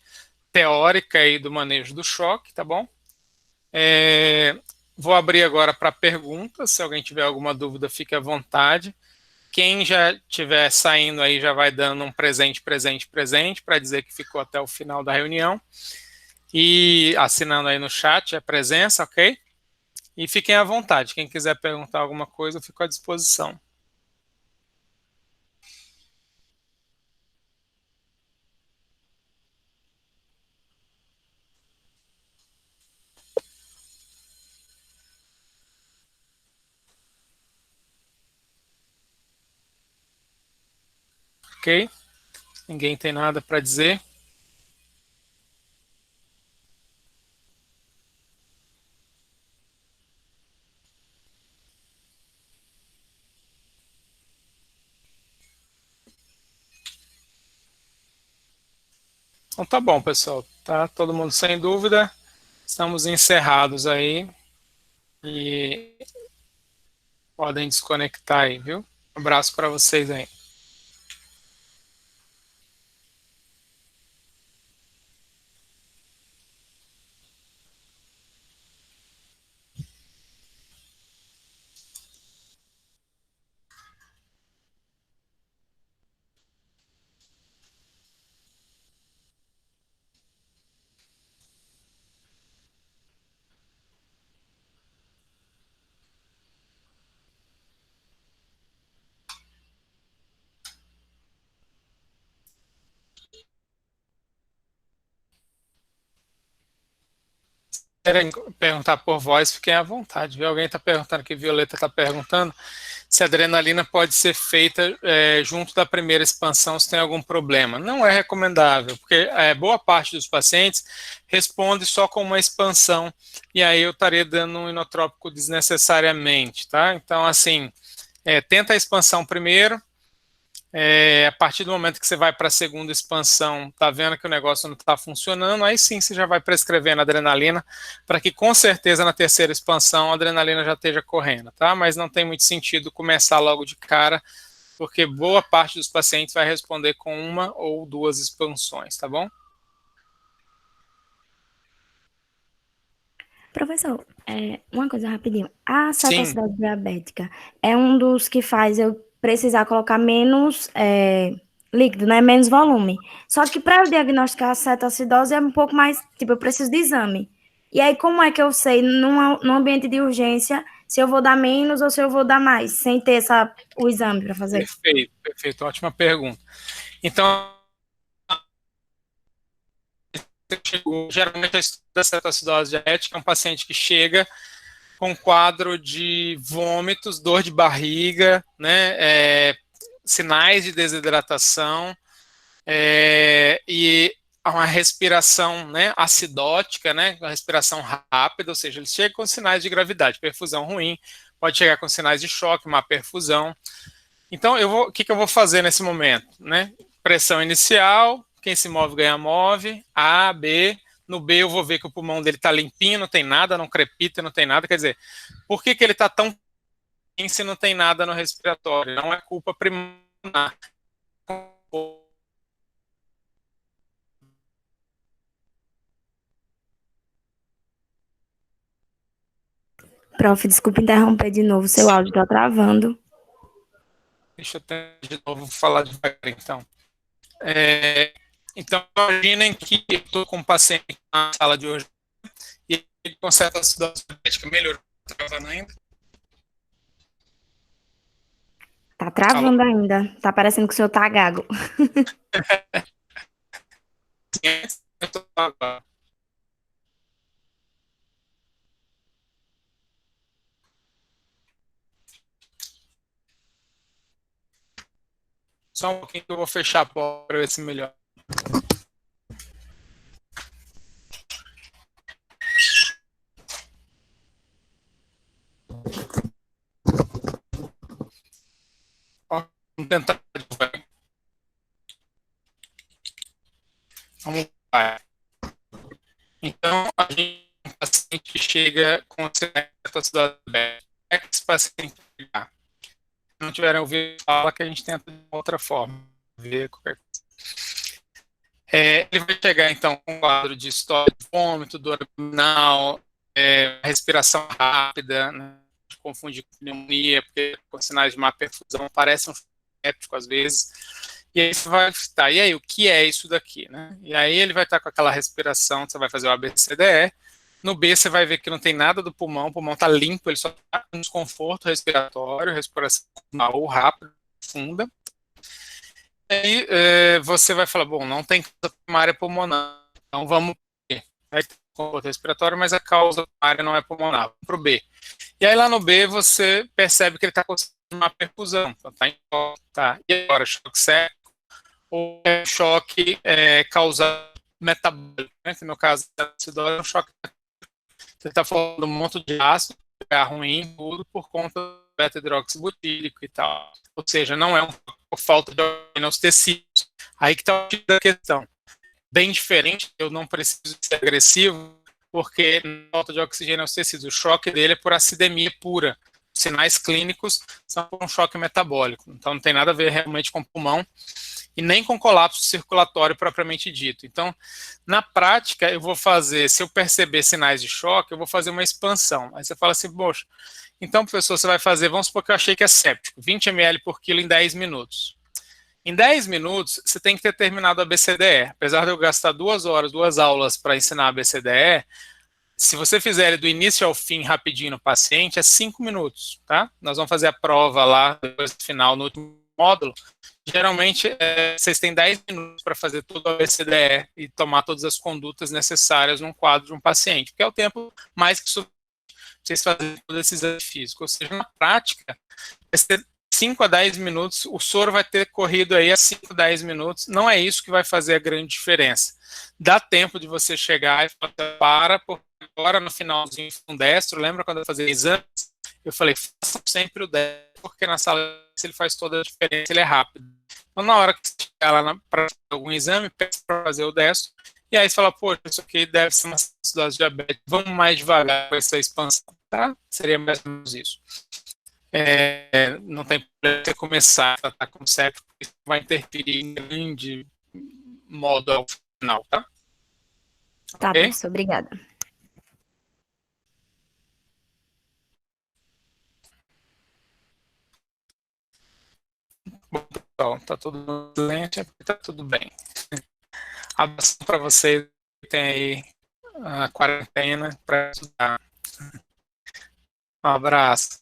teórica aí do manejo do choque, tá bom? Vou abrir agora para perguntas, se alguém tiver alguma dúvida, fique à vontade. Quem já estiver saindo aí já vai dando um presente para dizer que ficou até o final da reunião. E assinando aí no chat a presença, ok? E fiquem à vontade, quem quiser perguntar alguma coisa, eu fico à disposição. Ok? Ninguém tem nada para dizer? Então tá bom, pessoal. Tá todo mundo sem dúvida. Estamos encerrados aí. E podem desconectar aí, viu? Um abraço para vocês aí. Querem perguntar por voz, fiquem à vontade. Viu? Alguém está perguntando aqui, Violeta está perguntando se a adrenalina pode ser feita junto da primeira expansão, se tem algum problema. Não é recomendável, porque boa parte dos pacientes responde só com uma expansão, e aí eu estaria dando um inotrópico desnecessariamente, tá? Então, assim, tenta a expansão primeiro, A partir do momento que você vai para a segunda expansão, tá vendo que o negócio não está funcionando, aí sim você já vai prescrevendo adrenalina, para que com certeza na terceira expansão a adrenalina já esteja correndo, tá? Mas não tem muito sentido começar logo de cara, porque boa parte dos pacientes vai responder com uma ou duas expansões, tá bom? Professor, uma coisa rapidinho. A Sim. cetoacidose diabética é um dos que faz eu precisar colocar menos líquido, né? Menos volume. Só que para eu diagnosticar a cetoacidose é um pouco mais, tipo, eu preciso de exame. E aí, como é que eu sei, num ambiente de urgência, se eu vou dar menos ou se eu vou dar mais, sem ter o exame para fazer? Perfeito, perfeito, ótima pergunta. Então, geralmente a história da cetoacidose diabética é um paciente que chega com quadro de vômitos, dor de barriga, né, sinais de desidratação e uma respiração, né, acidótica, né, uma respiração rápida, ou seja, ele chega com sinais de gravidade, perfusão ruim, pode chegar com sinais de choque, má perfusão. Então, o que eu vou fazer nesse momento, né? Pressão inicial, quem se move ganha move, A, B. No B eu vou ver que o pulmão dele está limpinho, não tem nada, não crepita, não tem nada. Quer dizer, por que ele está tão limpinho se não tem nada no respiratório? Não é culpa primária. Prof, desculpa interromper de novo, seu áudio está travando. Deixa eu de novo falar devagar, então. Então, imaginem que eu estou com um paciente na sala de hoje e ele com cetoacidose diabética melhorou, travando ainda? Tá travando ainda. Tá parecendo que o senhor tá gago. Só um pouquinho que eu vou fechar a porta para ver se melhora. Vamos tentar de novo. Vamos lá. Então, a gente, um paciente chega com cetoacidose diabética. Como é que esse paciente chegar? Se não tiverem ouvido falar, que a gente tenta de outra forma. Ver qualquer coisa. Ele vai chegar, então, com um quadro de história de vômito, dor abdominal, respiração rápida, né? Confundir com pneumonia, porque com sinais de má perfusão parece um épico às vezes. E aí você vai estar, e aí, o que é isso daqui, né? E aí ele vai estar com aquela respiração, você vai fazer o ABCDE. No B você vai ver que não tem nada do pulmão, o pulmão está limpo, ele só está com desconforto respiratório, respiração ou rápida, profunda. E aí você vai falar, bom, não tem causa primária pulmonar, então vamos ver. Aí tem desconforto respiratório, mas a causa primária não é pulmonar, vamos para o B. E aí lá no B você percebe que ele está com uma perfusão, então está em choque, tá? E agora, choque séptico ou choque causado metabólico, né? Que no caso da acidose é um choque metabólico. Você está falando um monte de ácido, ruim, tudo por conta do beta-hidroxibutírico e tal. Ou seja, não é por falta de oxigênio aos tecidos. Aí que está a questão. Bem diferente, eu não preciso ser agressivo, porque falta de oxigênio aos tecidos. O choque dele é por acidemia pura. Os sinais clínicos são por um choque metabólico. Então não tem nada a ver realmente com o pulmão e nem com colapso circulatório propriamente dito. Então, na prática, eu vou fazer, se eu perceber sinais de choque, eu vou fazer uma expansão. Aí você fala assim, poxa, então, professor, você vai fazer, vamos supor que eu achei que é séptico, 20 ml por quilo em 10 minutos. Em 10 minutos, você tem que ter terminado a ABCDE. Apesar de eu gastar 2 horas, 2 aulas para ensinar a ABCDE, se você fizer ele do início ao fim rapidinho no paciente, é 5 minutos, tá? Nós vamos fazer a prova lá, depois do final, no último módulo. Geralmente, vocês têm 10 minutos para fazer todo o ABCDE e tomar todas as condutas necessárias num quadro de um paciente, que é o tempo mais que suficiente para vocês fazerem todo esse exame físico. Ou seja, na prática, vai ser 5 a 10 minutos, o soro vai ter corrido aí a 5 a 10 minutos, não é isso que vai fazer a grande diferença. Dá tempo de você chegar e falar, porque agora no finalzinho um destro, lembra quando eu fazia exames? Eu falei, façam sempre o destro, porque na sala ele faz toda a diferença, ele é rápido. Então, na hora que você chegar lá para algum exame, peça para fazer o destro, e aí você fala, poxa, isso aqui deve ser uma acidose diabética, vamos mais devagar com essa expansão, tá? Seria mais ou menos isso. Não tem problema você começar a tratar com septo, porque isso vai interferir em grande modo ao final, tá? Tá, Ok? professor, obrigada. Bom, pessoal, tá tudo excelente, tá tudo bem. Abraço para vocês que tem aí a quarentena para estudar. Um abraço.